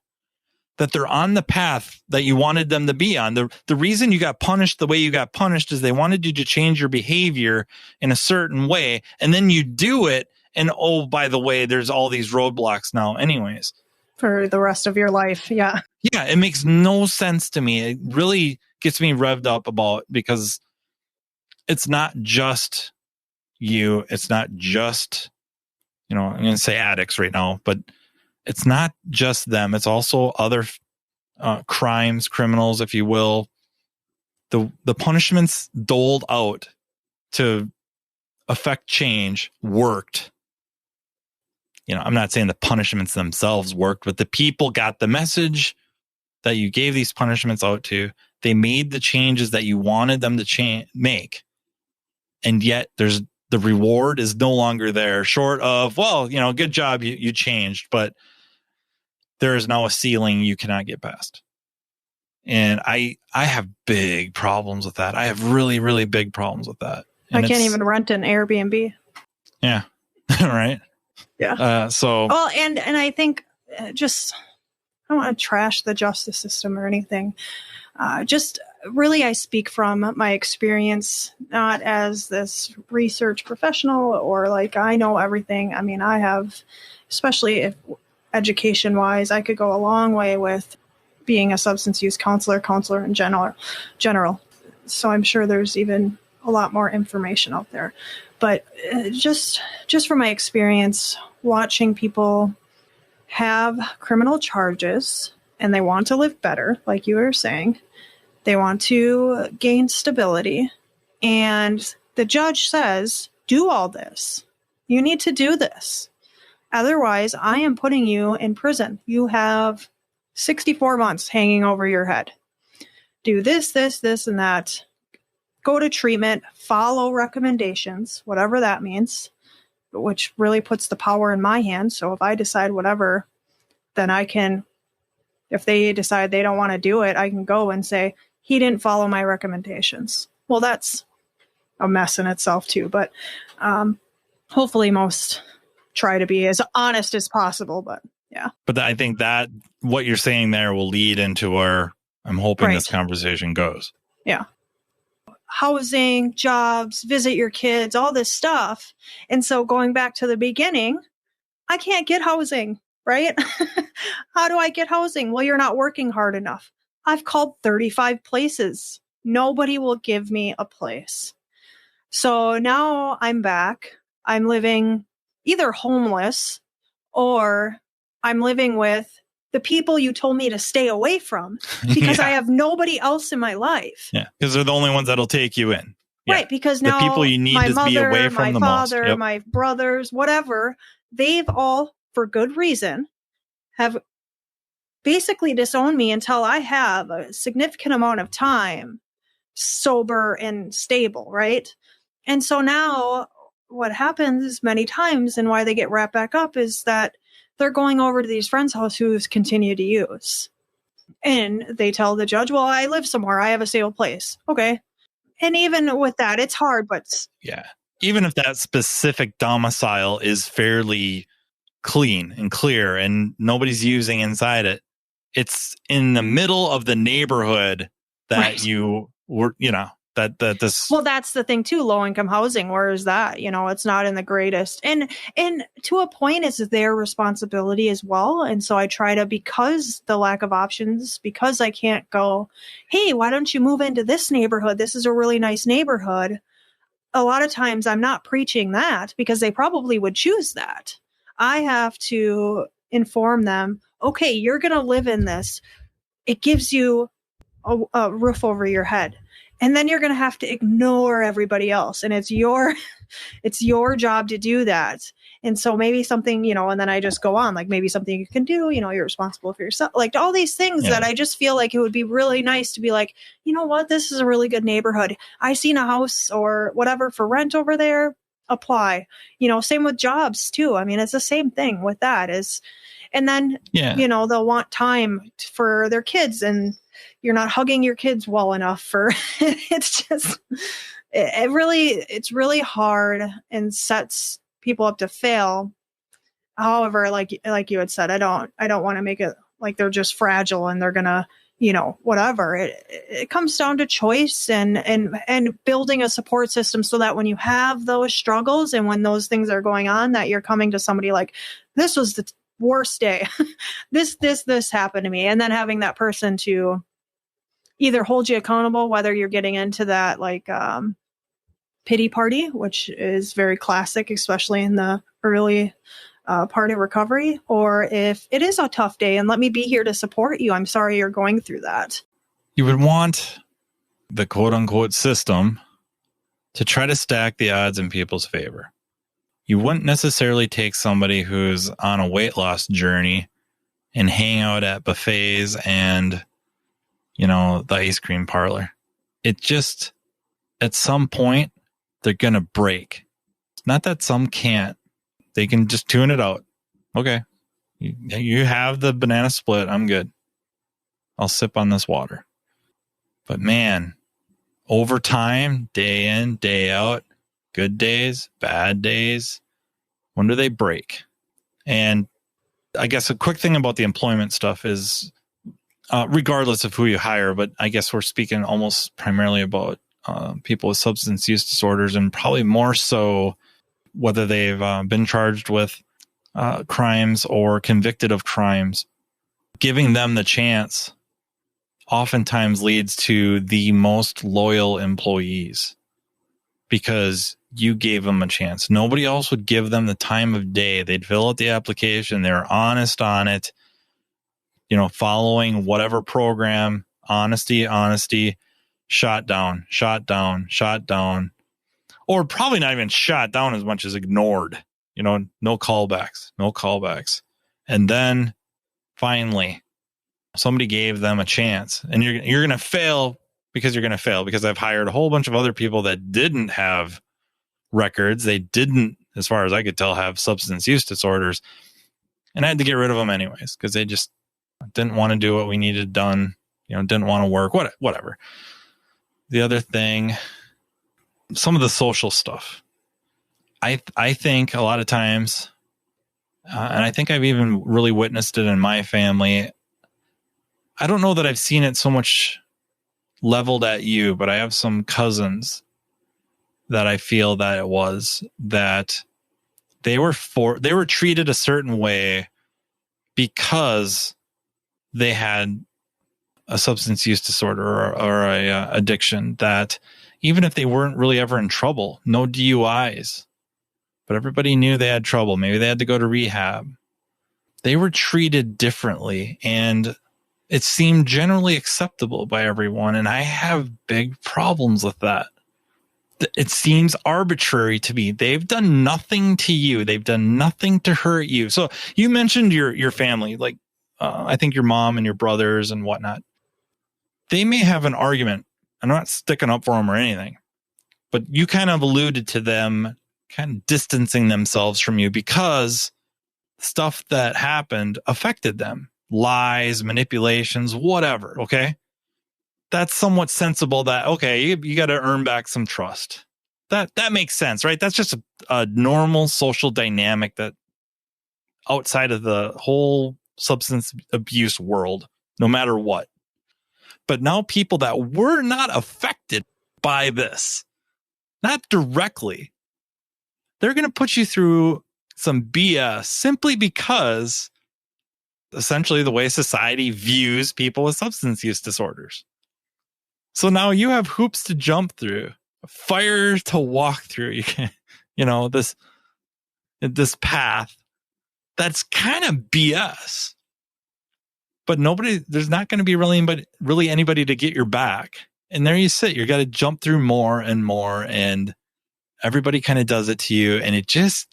that they're on the path that you wanted them to be on? The reason you got punished the way you got punished is they wanted you to change your behavior in a certain way. And then you do it. And oh, by the way, there's all these roadblocks now anyways. For the rest of your life. Yeah. Yeah. It makes no sense to me. It really gets me revved up because it's not just you. It's not just, I'm going to say addicts right now, but it's not just them. It's also other criminals, if you will. The punishments doled out to affect change worked. I'm not saying the punishments themselves worked, but the people got the message that you gave these punishments out to. They made the changes that you wanted them to make. And yet the reward is no longer there, short of, good job, you changed, but there is now a ceiling you cannot get past. And I have big problems with that. I have really, really big problems with that. And I can't even rent an Airbnb. Yeah. Right. Yeah. And I think I don't want to trash the justice system or anything. Just really, I speak from my experience, not as this research professional or like I know everything. I mean, I have, especially if education wise, I could go a long way with being a substance use counselor in general. So I'm sure there's even a lot more information out there. But just from my experience, watching people have criminal charges and they want to live better, like you were saying, They want to gain stability. And the judge says, do all this. You need to do this. Otherwise, I am putting you in prison. You have 64 months hanging over your head. Do this, this, this, and that. Go to treatment, follow recommendations, whatever that means, which really puts the power in my hands. So if I decide whatever, then I can, if they decide they don't want to do it, I can go and say, he didn't follow my recommendations. Well, that's a mess in itself too, but hopefully most try to be as honest as possible, but yeah. But I think that what you're saying there will lead into where I'm hoping this conversation goes. Yeah. Housing, jobs, visit your kids, all this stuff. And so going back to the beginning, I can't get housing, right? How do I get housing? Well, you're not working hard enough. I've called 35 places. Nobody will give me a place. So now I'm back. I'm living either homeless or I'm living with the people you told me to stay away from because I have nobody else in my life. Yeah, because they're the only ones that'll take you in. Yeah. Right, because now the people you need my to mother, be away from the father, most. Yep. my brothers, whatever, they've all, for good reason, have basically disowned me until I have a significant amount of time sober and stable, right? And so now what happens many times and why they get wrapped back up is that they're going over to these friends' house who's continue to use. And they tell the judge, well, I live somewhere. I have a stable place. Okay. And even with that, it's hard, but... Yeah. Even if that specific domicile is fairly clean and clear and nobody's using inside it, it's in the middle of the neighborhood that you were, that this. Well, that's the thing too. Low income housing. Where is that? It's not in the greatest. And to a point, it's their responsibility as well. And so I try to, because the lack of options, because I can't go, hey, why don't you move into this neighborhood? This is a really nice neighborhood. A lot of times I'm not preaching that because they probably would choose that. I have to inform them, okay, you're going to live in this. It gives you a roof over your head. And then you're going to have to ignore everybody else. And it's your job to do that. And so maybe something, and then I just go on, like maybe something you can do, you're responsible for yourself, like all these things that I just feel like it would be really nice to be like, you know what, this is a really good neighborhood. I seen a house or whatever for rent over there, apply, same with jobs too. I mean, it's the same thing with that and then, they'll want time for their kids and you're not hugging your kids well enough for it's just it's really hard and sets people up to fail. However, like you had said, I don't want to make it like they're just fragile and they're gonna whatever. It comes down to choice and building a support system so that when you have those struggles and when those things are going on, that you're coming to somebody like, this was the worst day. this happened to me, and then having that person to either hold you accountable, whether you're getting into that like pity party, which is very classic, especially in the early part of recovery, or if it is a tough day and let me be here to support you. I'm sorry you're going through that. You would want the quote unquote system to try to stack the odds in people's favor. You wouldn't necessarily take somebody who's on a weight loss journey and hang out at buffets and the ice cream parlor. It just, at some point, they're going to break. It's not that some can't. They can just tune it out. Okay. You have the banana split. I'm good. I'll sip on this water. But man, over time, day in, day out, good days, bad days, when do they break? And I guess a quick thing about the employment stuff is, regardless of who you hire, but I guess we're speaking almost primarily about people with substance use disorders, and probably more so whether they've been charged with crimes or convicted of crimes. Giving them the chance oftentimes leads to the most loyal employees because you gave them a chance. Nobody else would give them the time of day. They'd fill out the application. They're honest on it. Following whatever program Honesty, shot down. Or probably not even shot down as much as ignored. No callbacks. And then finally, somebody gave them a chance. And you're going to fail because I've hired a whole bunch of other people that didn't have records. They didn't, as far as I could tell, have substance use disorders. And I had to get rid of them anyways because they just didn't want to do what we needed done. Didn't want to work, whatever. The other thing, some of the social stuff. I think a lot of times, and I think I've even really witnessed it in my family. I don't know that I've seen it so much leveled at you, but I have some cousins that I feel that it was that they were treated a certain way because they had a substance use disorder or a addiction, that even if they weren't really ever in trouble, no DUIs, but everybody knew they had trouble. Maybe they had to go to rehab. They were treated differently, and it seemed generally acceptable by everyone. And I have big problems with that. It seems arbitrary to me. They've done nothing to you. They've done nothing to hurt you. So you mentioned your family, like I think your mom and your brothers and whatnot. They may have an argument. I'm not sticking up for them or anything, but you kind of alluded to them kind of distancing themselves from you because stuff that happened affected them. Lies, manipulations, whatever. Okay. That's somewhat sensible that, okay, you got to earn back some trust. That makes sense, right? That's just a normal social dynamic that outside of the whole substance abuse world, no matter what. But now people that were not affected by this, not directly, they're going to put you through some BS simply because essentially the way society views people with substance use disorders. So now you have hoops to jump through, fire to walk through. You can, this path that's kind of BS. But there's not going to be really anybody to get your back. And there you sit. You got to jump through more and more, and everybody kind of does it to you. And it just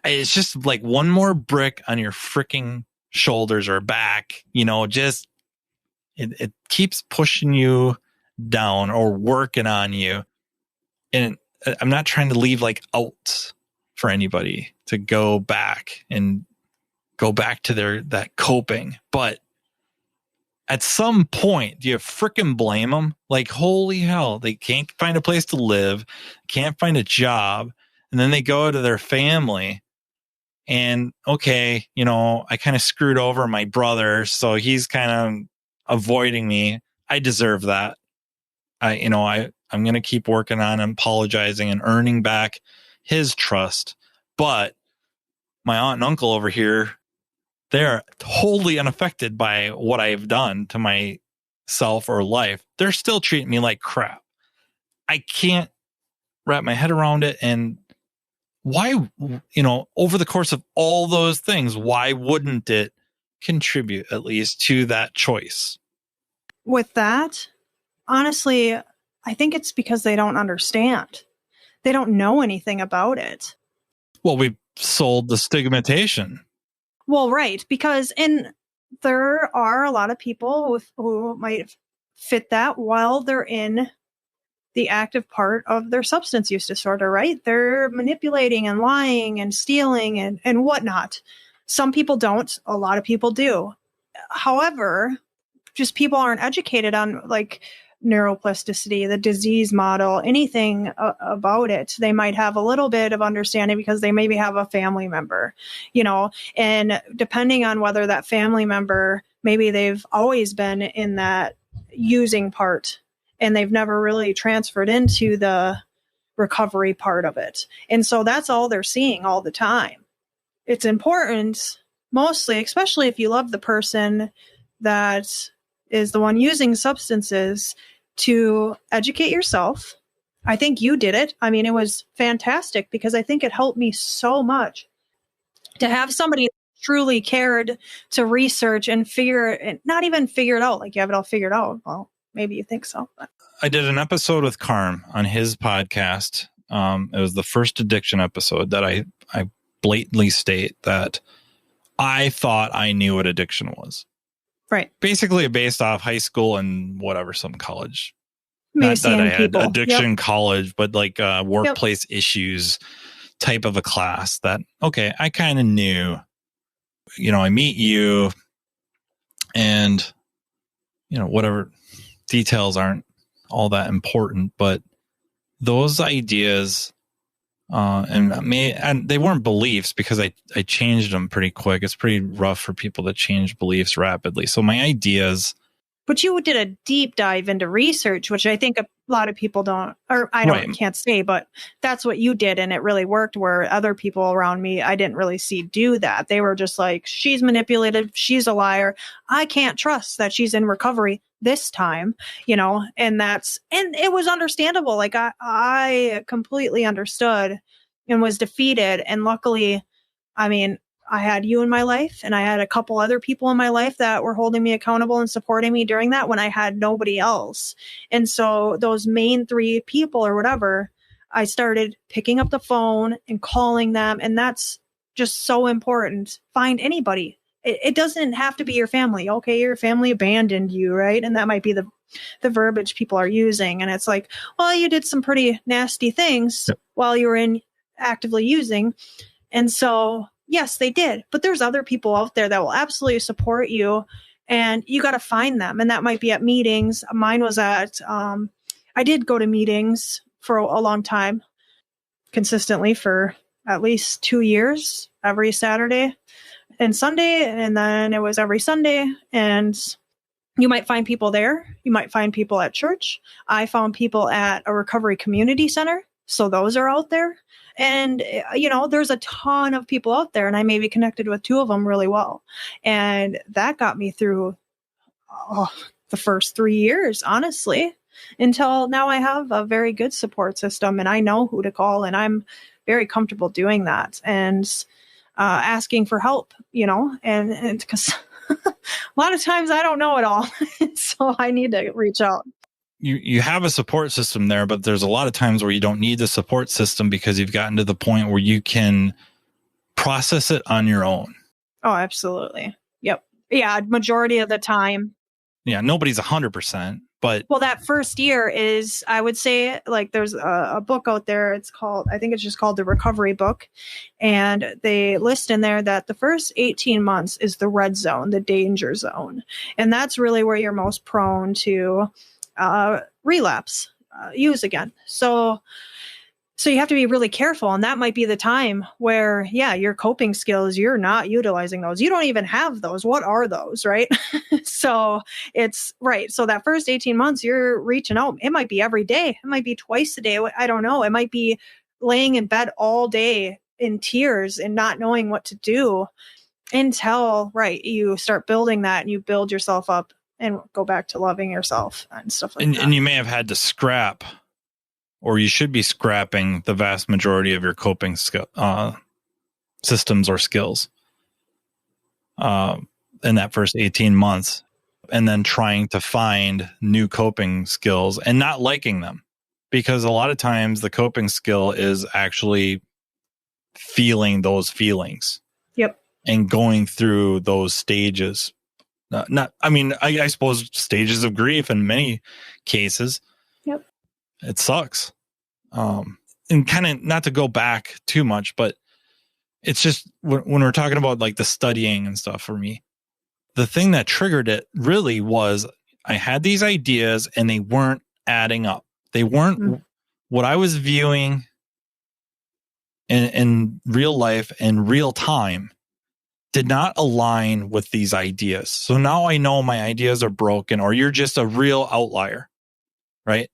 it's just like one more brick on your freaking shoulders or back, it keeps pushing you down or working on you. And I'm not trying to leave like outs for anybody to go back to that coping. But at some point, do you frickin' blame them? Like, holy hell, they can't find a place to live, can't find a job. And then they go to their family and, okay, I kind of screwed over my brother, so he's kind of avoiding me. I deserve that. I'm going to keep working on apologizing and earning back his trust. But my aunt and uncle over here, they're totally unaffected by what I've done to myself or life. They're still treating me like crap. I can't wrap my head around it. And why, over the course of all those things, why wouldn't it contribute at least to that choice? With that, honestly, I think it's because they don't understand. They don't know anything about it. Well, we sold the stigmatization. Well, right, because there are a lot of people who might fit that while they're in the active part of their substance use disorder, right? They're manipulating and lying and stealing and whatnot. Some people don't. A lot of people do. However, just people aren't educated on like neuroplasticity, the disease model, anything about it. They might have a little bit of understanding because they maybe have a family member, and depending on whether that family member, maybe they've always been in that using part and they've never really transferred into the recovery part of it. And so that's all they're seeing all the time. It's important, mostly, especially if you love the person that is the one using substances, to educate yourself. I think you did it. I mean, it was fantastic because I think it helped me so much to have somebody truly cared to research and not even figure it out. Like you have it all figured out. Well, maybe you think so. But. I did an episode with Carm on his podcast. It was the first addiction episode that I blatantly state that I thought I knew what addiction was. Right. Basically based off high school and whatever, some college. Maybe Not that I had people. addiction college, but like workplace issues type of a class that, okay, I kind of knew, I meet you and, whatever details aren't all that important, but those ideas, and they weren't beliefs because I changed them pretty quick. It's pretty rough for people to change beliefs rapidly. So my ideas. But you did a deep dive into research, which I think a lot of people don't, or can't say, but that's what you did. And it really worked, where other people around me, I didn't really see do that. They were just like, she's manipulated. She's a liar. I can't trust that she's in recovery this time, and it was understandable. Like I completely understood and was defeated. And luckily, I had you in my life, and I had a couple other people in my life that were holding me accountable and supporting me during that when I had nobody else. And so those main 3 people or whatever, I started picking up the phone and calling them. And that's just so important. Find anybody. It doesn't have to be your family. Okay, your family abandoned you, right? And that might be the verbiage people are using. And it's like, well, you did some pretty nasty things while you were actively using. And so yes, they did. But there's other people out there that will absolutely support you, and you got to find them. And that might be at meetings. Mine was at, I did go to meetings for a long time, consistently for at least 2 years, every Saturday and Sunday. And then it was every Sunday. And you might find people there. You might find people at church. I found people at a recovery community center. So those are out there. And, there's a ton of people out there, and I maybe connected with 2 of them really well. And that got me through the first 3 years, honestly, until now I have a very good support system, and I know who to call, and I'm very comfortable doing that and asking for help, and because a lot of times I don't know it all. So I need to reach out. You have a support system there, but there's a lot of times where you don't need the support system because you've gotten to the point where you can process it on your own. Oh, absolutely. Yep. Yeah. Majority of the time. Yeah. Nobody's 100%, but. Well, that first year is, I would say, like there's a book out there. I think it's just called The Recovery Book. And they list in there that the first 18 months is the red zone, the danger zone. And that's really where you're most prone to relapse, use again. So you have to be really careful. And that might be the time where, your coping skills, you're not utilizing those. You don't even have those. What are those? Right. So it's right. So that first 18 months, you're reaching out. It might be every day. It might be twice a day. I don't know. It might be laying in bed all day in tears and not knowing what to do until, you start building that and you build yourself up and go back to loving yourself and stuff like that. And you may have had to scrap, or you should be scrapping the vast majority of your coping systems or skills in that first 18 months, and then trying to find new coping skills and not liking them. Because a lot of times the coping skill is actually feeling those feelings. Yep. And going through those stages. I suppose stages of grief in many cases. Yep. It sucks. And kind of not to go back too much, but it's just when we're talking about like the studying and stuff for me, the thing that triggered it really was I had these ideas and they weren't adding up. They weren't what I was viewing in real life and real time did not align with these ideas. So now I know my ideas are broken, or you're just a real outlier, right?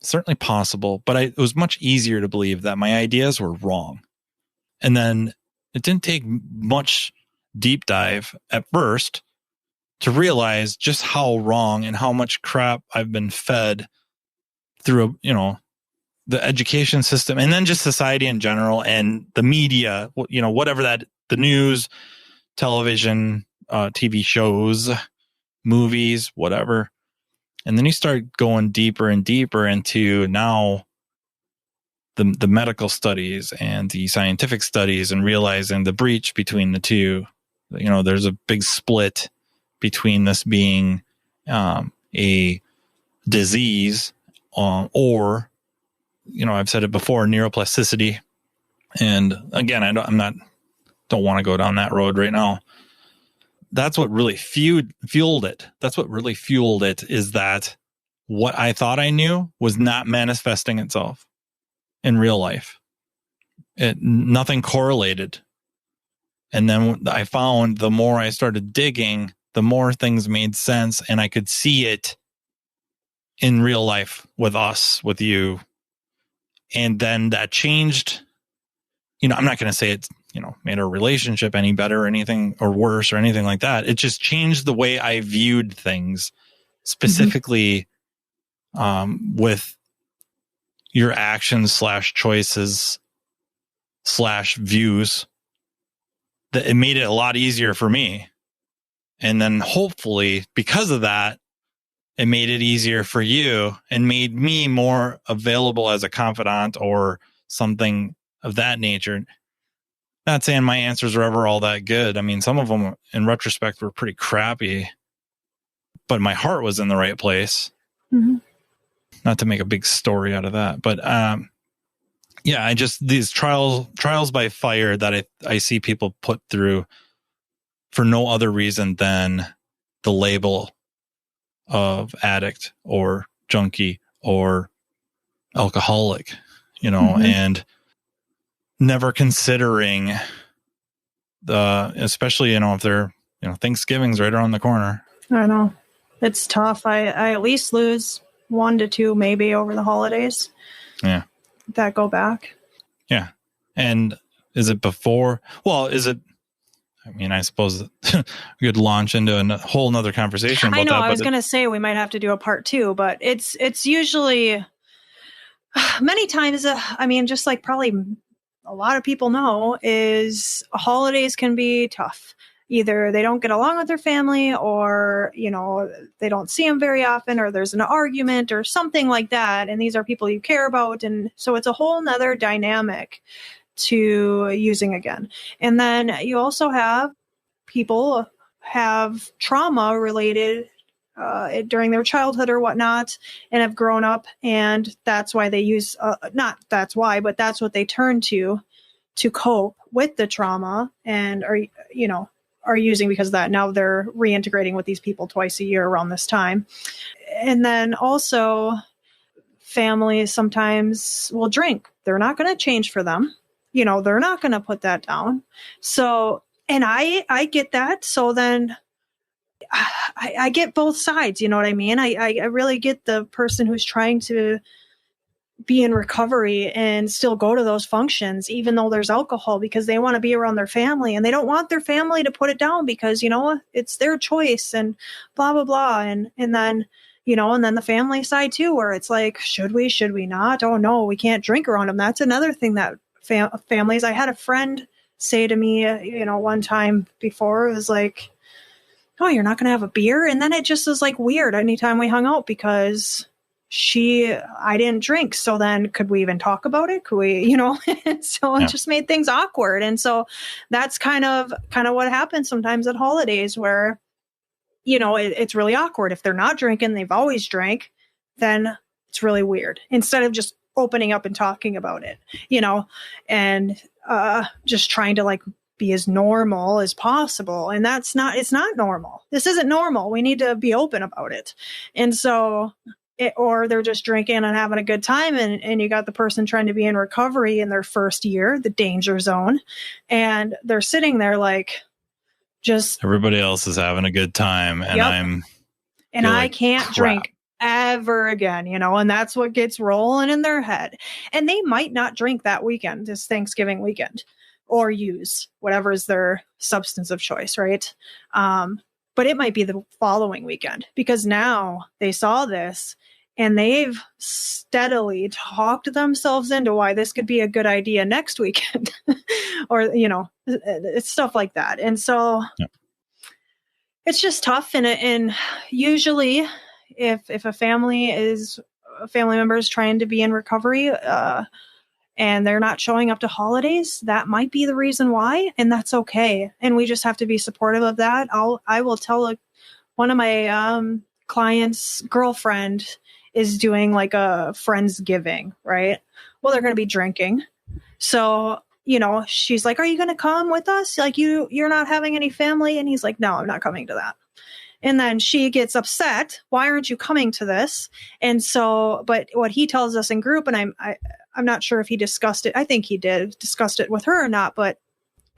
Certainly possible, but it was much easier to believe that my ideas were wrong. And then it didn't take much deep dive at first to realize just how wrong and how much crap I've been fed through, the education system, and then just society in general and the media, whatever that, the news, television, TV shows, movies, whatever. And then you start going deeper and deeper into now the medical studies and the scientific studies, and realizing the breach between the two. You know, there's a big split between this being a disease or, you know, I've said it before, neuroplasticity. And again, don't want to go down that road right now. That's what really fueled it. That's what really fueled it, is that what I thought I knew was not manifesting itself in real life. Nothing correlated. And then I found the more I started digging, the more things made sense, and I could see it in real life with us, with you. And then that changed. You know, I'm not going to say it, you know, made our relationship any better or anything, or worse or anything like that. It just changed the way I viewed things, specifically with your actions / choices / views. That it made it a lot easier for me. And then hopefully because of that, it made it easier for you and made me more available as a confidant or something of that nature. Not saying my answers were ever all that good. I mean, some of them in retrospect were pretty crappy, but my heart was in the right place. Mm-hmm. Not to make a big story out of that, but yeah, I just, these trials by fire that I see people put through for no other reason than the label of addict or junkie or alcoholic, you know, and never considering especially, you know, if they're, you know, Thanksgiving's right around the corner. I know. It's tough. I at least lose 1 to 2 maybe over the holidays. Yeah. That go back. Yeah. And is it before? Well, is it? I mean, I suppose we could launch into a whole nother conversation about that. I know. I was going to say we might have to do a part 2, but it's usually many times. I mean, just like probably a lot of people know, is holidays can be tough. Either they don't get along with their family, or, you know, they don't see them very often, or there's an argument or something like that. And these are people you care about. And so it's a whole nother dynamic to using again. And then you also have people have trauma related during their childhood or whatnot, and have grown up. And that's why they use, not that's why, but that's what they turn to cope with the trauma, and are using because of that. Now they're reintegrating with these people twice a year around this time. And then also families sometimes will drink. They're not going to change for them. You know, they're not going to put that down. So, and I get that. So then I get both sides. You know what I mean? I really get the person who's trying to be in recovery and still go to those functions, even though there's alcohol, because they want to be around their family, and they don't want their family to put it down because, you know, it's their choice and blah, blah, blah. And then, you know, and then the family side too, where it's like, should we not? Oh no, we can't drink around them. That's another thing that families, I had a friend say to me, you know, one time before, it was like, oh, you're not going to have a beer. And then it just was like weird anytime we hung out, because I didn't drink. So then could we even talk about it? Could we, you know, so it just made things awkward. And so that's kind of what happens sometimes at holidays, where, you know, it's really awkward. If they're not drinking, they've always drank, then it's really weird, instead of just opening up and talking about it, you know, and just trying to like be as normal as possible. And it's not normal. This isn't normal. We need to be open about it. And so or they're just drinking and having a good time, and you got the person trying to be in recovery in their first year, the danger zone, and they're sitting there like, just everybody else is having a good time, and I can't drink ever again, you know, and that's what gets rolling in their head. And they might not drink that weekend, this Thanksgiving weekend, or use whatever is their substance of choice, right? But it might be the following weekend, because now they saw this And they've steadily talked themselves into why this could be a good idea next weekend. Or, it's stuff like that. And so it's just tough. And usually if a family member is trying to be in recovery, and they're not showing up to holidays, that might be the reason why. And that's okay. And we just have to be supportive of that. I will tell one of my clients' girlfriend is doing like a Friendsgiving, right? Well, they're going to be drinking. So, she's like, are you going to come with us? Like you're not having any family? And he's like, no, I'm not coming to that. And then she gets upset. Why aren't you coming to this? And so, but what he tells us in group, and I'm not sure if he discussed it. I think he discussed it with her or not, but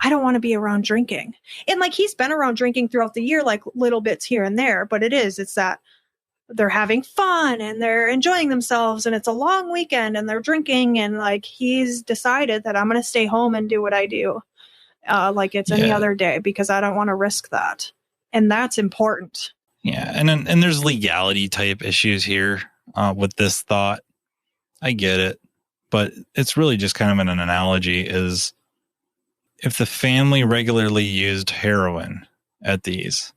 I don't want to be around drinking. And like, he's been around drinking throughout the year, like little bits here and there, but it's that they're having fun and they're enjoying themselves and it's a long weekend and they're drinking. And like, he's decided that I'm going to stay home and do what I do. Like it's any other day, because I don't want to risk that. And that's important. Yeah. And there's legality type issues here with this thought. I get it, but it's really just kind of an analogy is if the family regularly used heroin at these,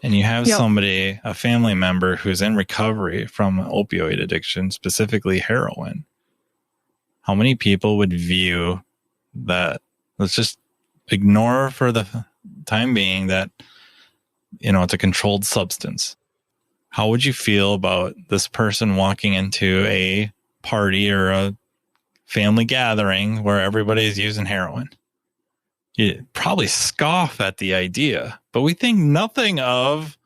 and you have somebody, a family member who's in recovery from opioid addiction, specifically heroin, how many people would view that? Let's just ignore for the time being that, it's a controlled substance. How would you feel about this person walking into a party or a family gathering where everybody's using heroin? You probably scoff at the idea, but we think nothing of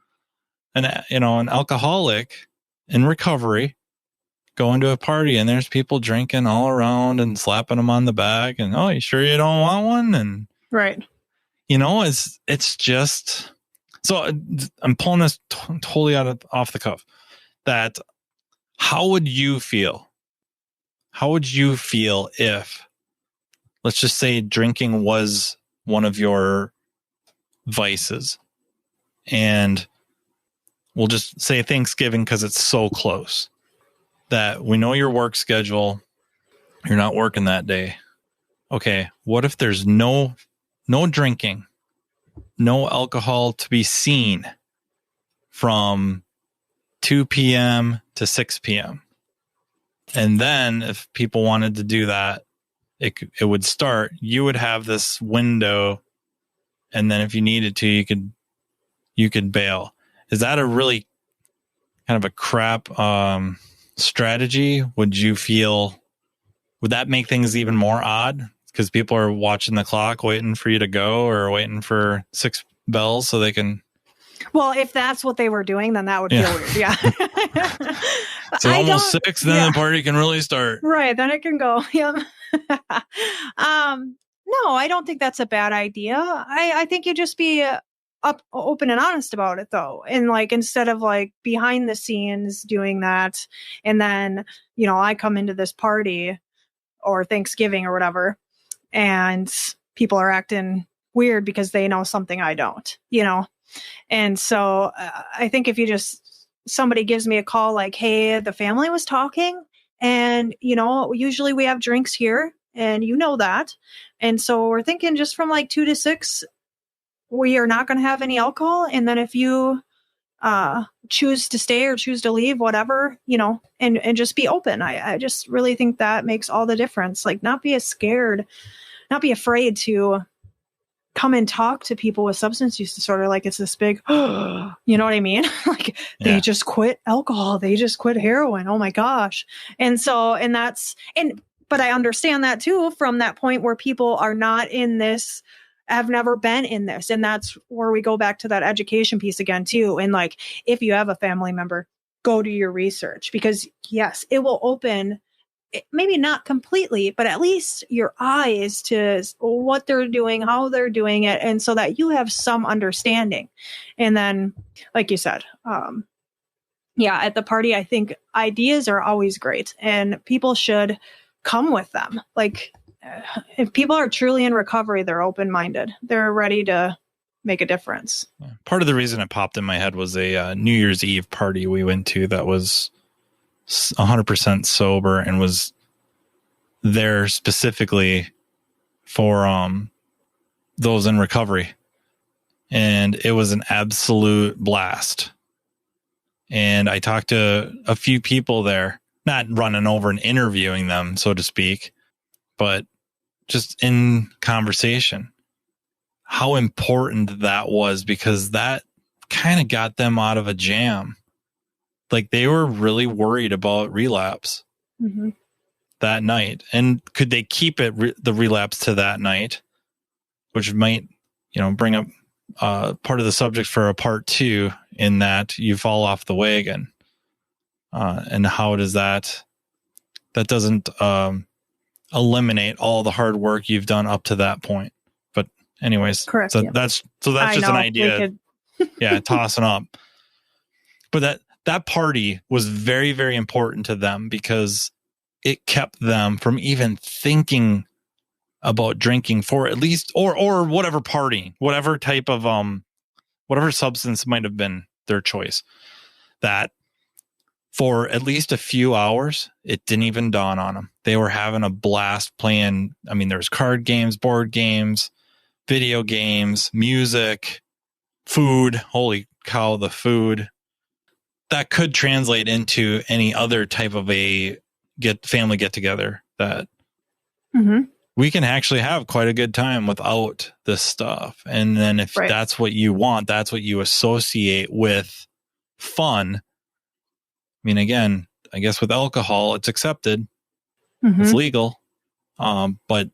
an alcoholic in recovery going to a party and there's people drinking all around and slapping them on the back and, oh, you sure you don't want one? And right. It's just, so I'm pulling this totally off the cuff, that how would you feel? How would you feel if, let's just say, drinking was one of your vices, and we'll just say Thanksgiving because it's so close that we know your work schedule, you're not working that day. Okay, what if there's no drinking, no alcohol to be seen from 2 p.m. to 6 p.m.? And then if people wanted to do that, it would start, you would have this window, and then if you needed to, you could bail. Is that a really kind of a crap strategy? Would that make things even more odd? Because people are watching the clock, waiting for you to go, or waiting for 6 bells so they can. Well, if that's what they were doing, then that would feel weird. Yeah. So almost 6, then the party can really start. Right. Then it can go. Yep. No, I don't think that's a bad idea. I think you just be open and honest about it, though. And like, instead of like behind the scenes doing that, and then, I come into this party or Thanksgiving or whatever, and people are acting weird because they know something I don't, And so I think if somebody gives me a call like, hey, the family was talking and, usually we have drinks here and that. And so we're thinking just from like 2 to 6, we are not going to have any alcohol. And then if you choose to stay or choose to leave, whatever, and just be open. I just really think that makes all the difference. Like, not be not be afraid to come and talk to people with substance use disorder. Like it's this big, you know what I mean? Like they just quit alcohol. They just quit heroin. Oh my gosh. But I understand that too, from that point where people are not in this, have never been in this. And that's where we go back to that education piece again too. And like, if you have a family member, go do your research, because yes, it will open, maybe not completely, but at least your eyes to what they're doing, how they're doing it. And so that you have some understanding. And then, like you said, at the party, I think ideas are always great and people should come with them. Like if people are truly in recovery, they're open-minded. They're ready to make a difference. Part of the reason it popped in my head was a New Year's Eve party we went to that was 100% sober and was there specifically for those in recovery. And it was an absolute blast. And I talked to a few people there, not running over and interviewing them, so to speak, but just in conversation, how important that was, because that kind of got them out of a jam. Like, they were really worried about relapse that night. And could they keep it the relapse to that night, which might, bring up part of the subject for a part 2, in that you fall off the wagon. And how does that doesn't eliminate all the hard work you've done up to that point. But anyways, correct. So that's just an idea. Yeah, tossing up. But that party was very, very important to them, because it kept them from even thinking about drinking for at least, or whatever partying, whatever type of whatever substance might have been their choice. That for at least a few hours, it didn't even dawn on them. They were having a blast playing. I mean, there's card games, board games, video games, music, food. Holy cow, the food. That could translate into any other type of a family get together, that we can actually have quite a good time without this stuff. And then if that's what you want, that's what you associate with fun. I mean, again, I guess with alcohol, it's accepted, it's legal, but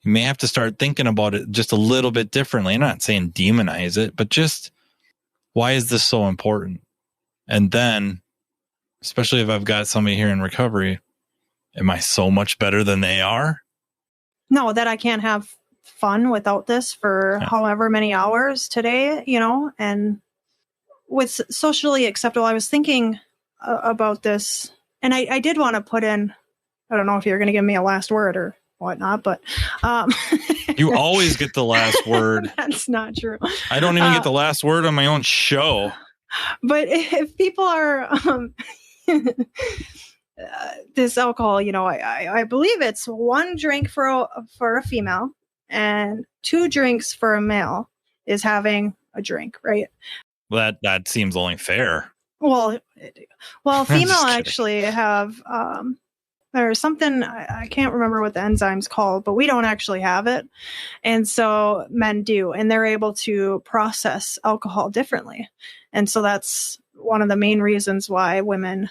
you may have to start thinking about it just a little bit differently. I'm not saying demonize it, but just, why is this so important? And then, especially if I've got somebody here in recovery, am I so much better than they are? No, that I can't have fun without this for however many hours today, and with socially acceptable, I was thinking about this, and I did want to put in, I don't know if you're going to give me a last word or whatnot, but you always get the last word. That's not true. I don't even get the last word on my own show. But if people are this alcohol, I believe it's 1 drink for a female and 2 drinks for a male is having a drink, right? Well, that seems only fair. Well, female actually have there's something, I can't remember what the enzyme's called, but we don't actually have it. And so men do, and they're able to process alcohol differently. And so that's one of the main reasons why women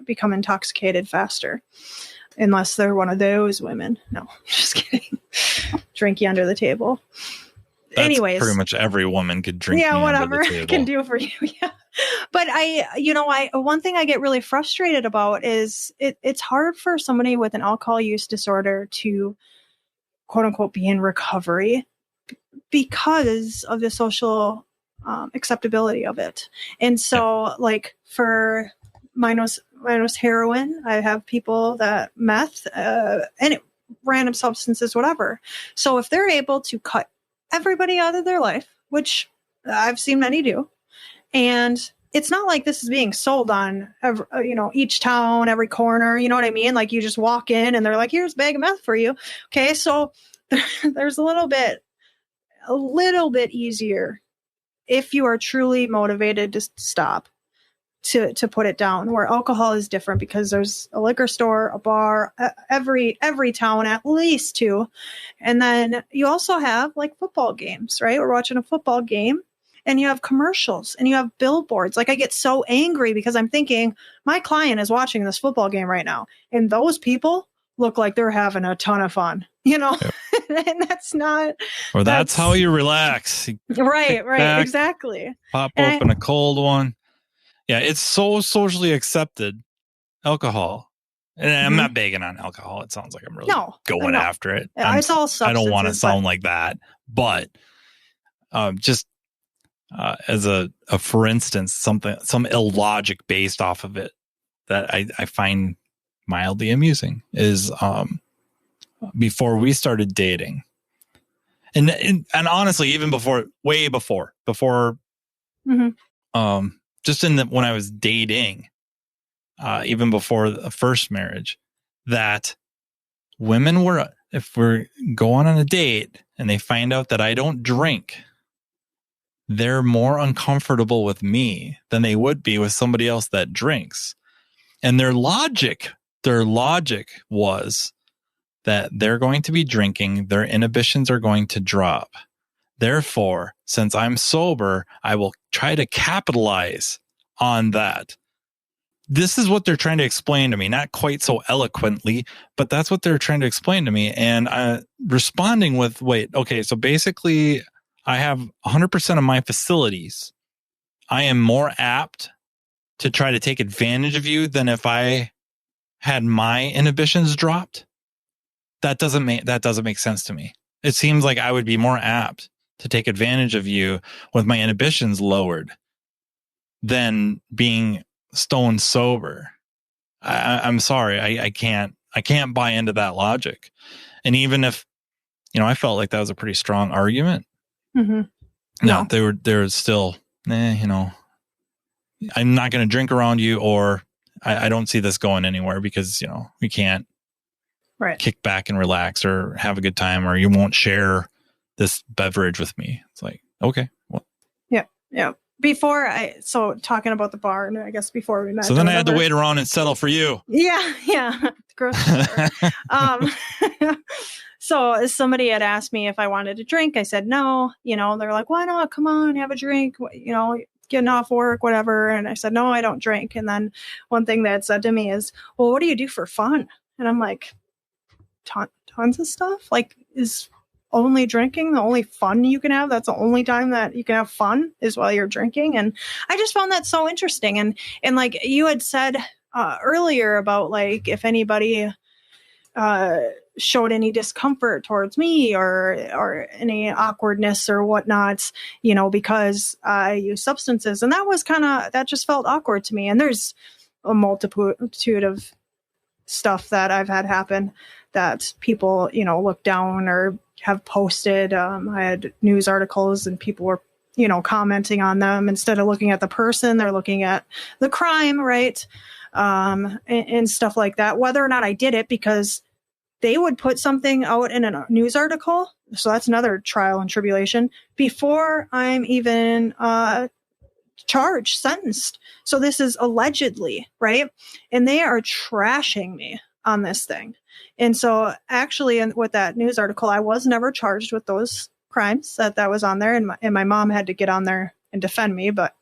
become intoxicated faster, unless they're one of those women. No, just kidding. Drink you under the table. That's anyways, pretty much every woman could drink. Yeah, me whatever under the table. I can do for you. Yeah. But one thing I get really frustrated about is it's hard for somebody with an alcohol use disorder to quote unquote be in recovery because of the social acceptability of it. And so like for minus heroin, I have people that meth, random substances, whatever. So if they're able to cut everybody out of their life, which I've seen many do, and it's not like this is being sold on, each town, every corner. You know what I mean? Like you just walk in and they're like, here's a bag of meth for you. Okay. So there's a little bit easier if you are truly motivated to stop, to put it down, where alcohol is different because there's a liquor store, a bar, every town, at least 2. And then you also have like football games, right? We're watching a football game. And you have commercials and you have billboards. Like I get so angry because I'm thinking my client is watching this football game right now. And those people look like they're having a ton of fun, Yep. And that's not. Or that's how you relax. Right. Back, exactly. Pop open a cold one. Yeah. It's so socially accepted, alcohol. And I'm not begging on alcohol. It sounds like I'm really going after it. It's all substances. I don't want to sound like that, but just as a for instance, some illogic based off of it that I find mildly amusing is before we started dating, and honestly, even way before, just when I was dating, even before the first marriage, that women were, if we're going on a date and they find out that I don't drink, they're more uncomfortable with me than they would be with somebody else that drinks. And their logic was that they're going to be drinking, their inhibitions are going to drop. Therefore, since I'm sober, I will try to capitalize on that. This is what they're trying to explain to me, not quite so eloquently, but that's what they're trying to explain to me. And responding with, wait, okay, so basically I have 100% of my facilities. I am more apt to try to take advantage of you than if I had my inhibitions dropped. That doesn't make sense to me. It seems like I would be more apt to take advantage of you with my inhibitions lowered than being stone sober. I'm sorry. I can't buy into that logic. And even if, I felt like that was a pretty strong argument. Mm-hmm. No, they were still, I'm not going to drink around you, or I don't see this going anywhere because, we can't kick back and relax or have a good time, or you won't share this beverage with me. It's like, okay. Well, yeah. So talking about the bar, and I guess before we met. So then I had to wait around and settle for you. Yeah. Grocery store. So somebody had asked me if I wanted to drink. I said no. They're like, why not? Come on, have a drink. Getting off work, whatever. And I said, no, I don't drink. And then one thing they had said to me is, well, what do you do for fun? And I'm like, tons of stuff. Like, is only drinking the only fun you can have? That's the only time that you can have fun is while you're drinking. And I just found that so interesting. And like you had said earlier about like if anybody showed any discomfort towards me or any awkwardness or whatnot, because I use substances. And that just felt awkward to me. And there's a multitude of stuff that I've had happen that people, look down or have posted. I had news articles and people were, commenting on them. Instead of looking at the person, they're looking at the crime, right? And stuff like that, whether or not I did it, because they would put something out in a news article. So that's another trial and tribulation before I'm even charged, sentenced. So this is allegedly, right? And they are trashing me on this thing. And so actually with that news article, I was never charged with those crimes that was on there. And my mom had to get on there and defend me. But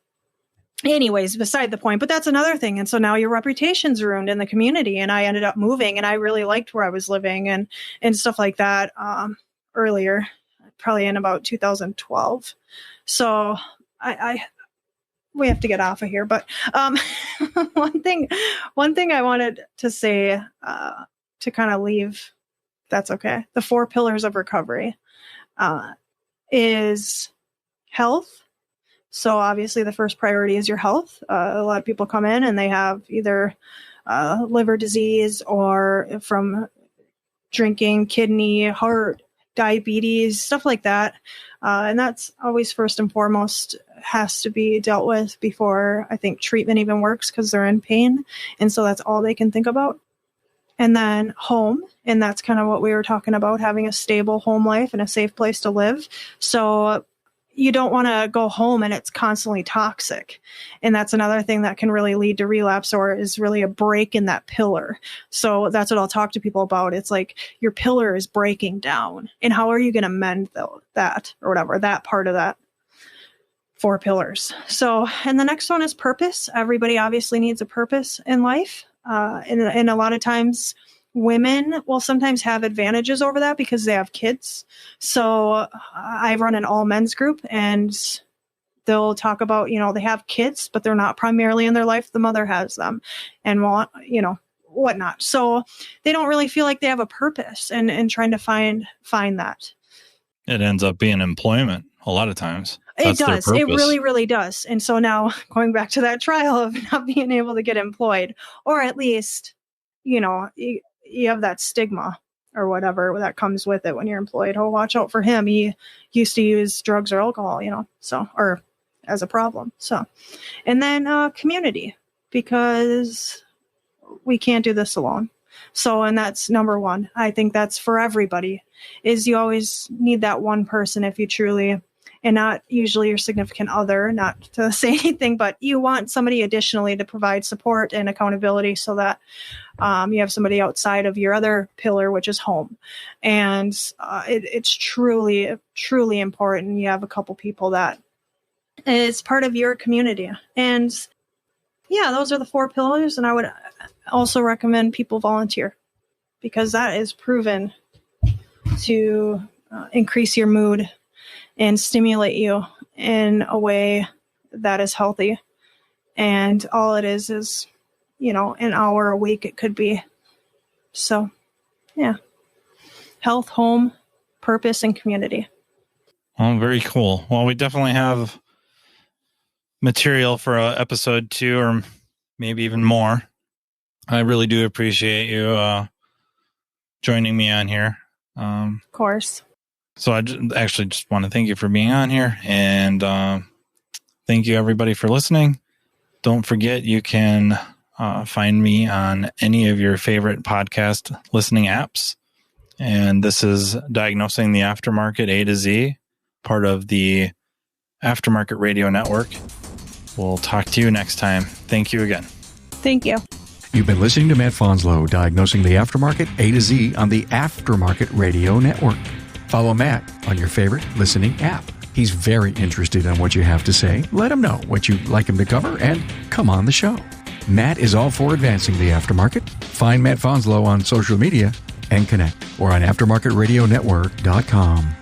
anyways, beside the point, but that's another thing. And so now your reputation's ruined in the community. And I ended up moving and I really liked where I was living and stuff like that earlier, probably in about 2012. So we have to get off of here. But one thing I wanted to say to kind of leave, that's okay. The 4 pillars of recovery is health. So obviously the first priority is your health. A lot of people come in and they have either liver disease or from drinking, kidney, heart, diabetes, stuff like that. And that's always first and foremost has to be dealt with before I think treatment even works because they're in pain. And so that's all they can think about. And then home. And that's kind of what we were talking about, having a stable home life and a safe place to live. So you don't want to go home and it's constantly toxic. And that's another thing that can really lead to relapse or is really a break in that pillar. So that's what I'll talk to people about. It's like your pillar is breaking down. And how are you going to mend that or whatever, that part of that 4 pillars. So, and the next one is purpose. Everybody obviously needs a purpose in life. And a lot of times women will sometimes have advantages over that because they have kids. So I run an all men's group and they'll talk about, they have kids, but they're not primarily in their life. The mother has them and whatnot. So they don't really feel like they have a purpose and trying to find that. It ends up being employment a lot of times. It does. It really, really does. And so now going back to that trial of not being able to get employed, or at least, you have that stigma or whatever that comes with it when you're employed. Oh, watch out for him. He used to use drugs or alcohol, or as a problem. So, and then community, because we can't do this alone. So, and that's number one. I think that's for everybody, is you always need that one person if you truly, and not usually your significant other, not to say anything, but you want somebody additionally to provide support and accountability so that you have somebody outside of your other pillar, which is home. And it's truly, truly important. You have a couple people that is part of your community. And yeah, those are the 4 pillars. And I would also recommend people volunteer, because that is proven to increase your mood and stimulate you in a way that is healthy. And all it is, you know, an hour a week it could be. So, yeah. Health, home, purpose, and community. Oh, very cool. Well, we definitely have material for episode 2 or maybe even more. I really do appreciate you joining me on here. Of course. So I actually just want to thank you for being on here, and thank you everybody for listening. Don't forget, you can find me on any of your favorite podcast listening apps. And this is Diagnosing the Aftermarket A to Z, part of the Aftermarket Radio Network. We'll talk to you next time. Thank you again. Thank you. You've been listening to Matt Fanslow, Diagnosing the Aftermarket A to Z on the Aftermarket Radio Network. Follow Matt on your favorite listening app. He's very interested in what you have to say. Let him know what you'd like him to cover and come on the show. Matt is all for advancing the aftermarket. Find Matt Fanslow on social media and connect. Or on aftermarketradionetwork.com.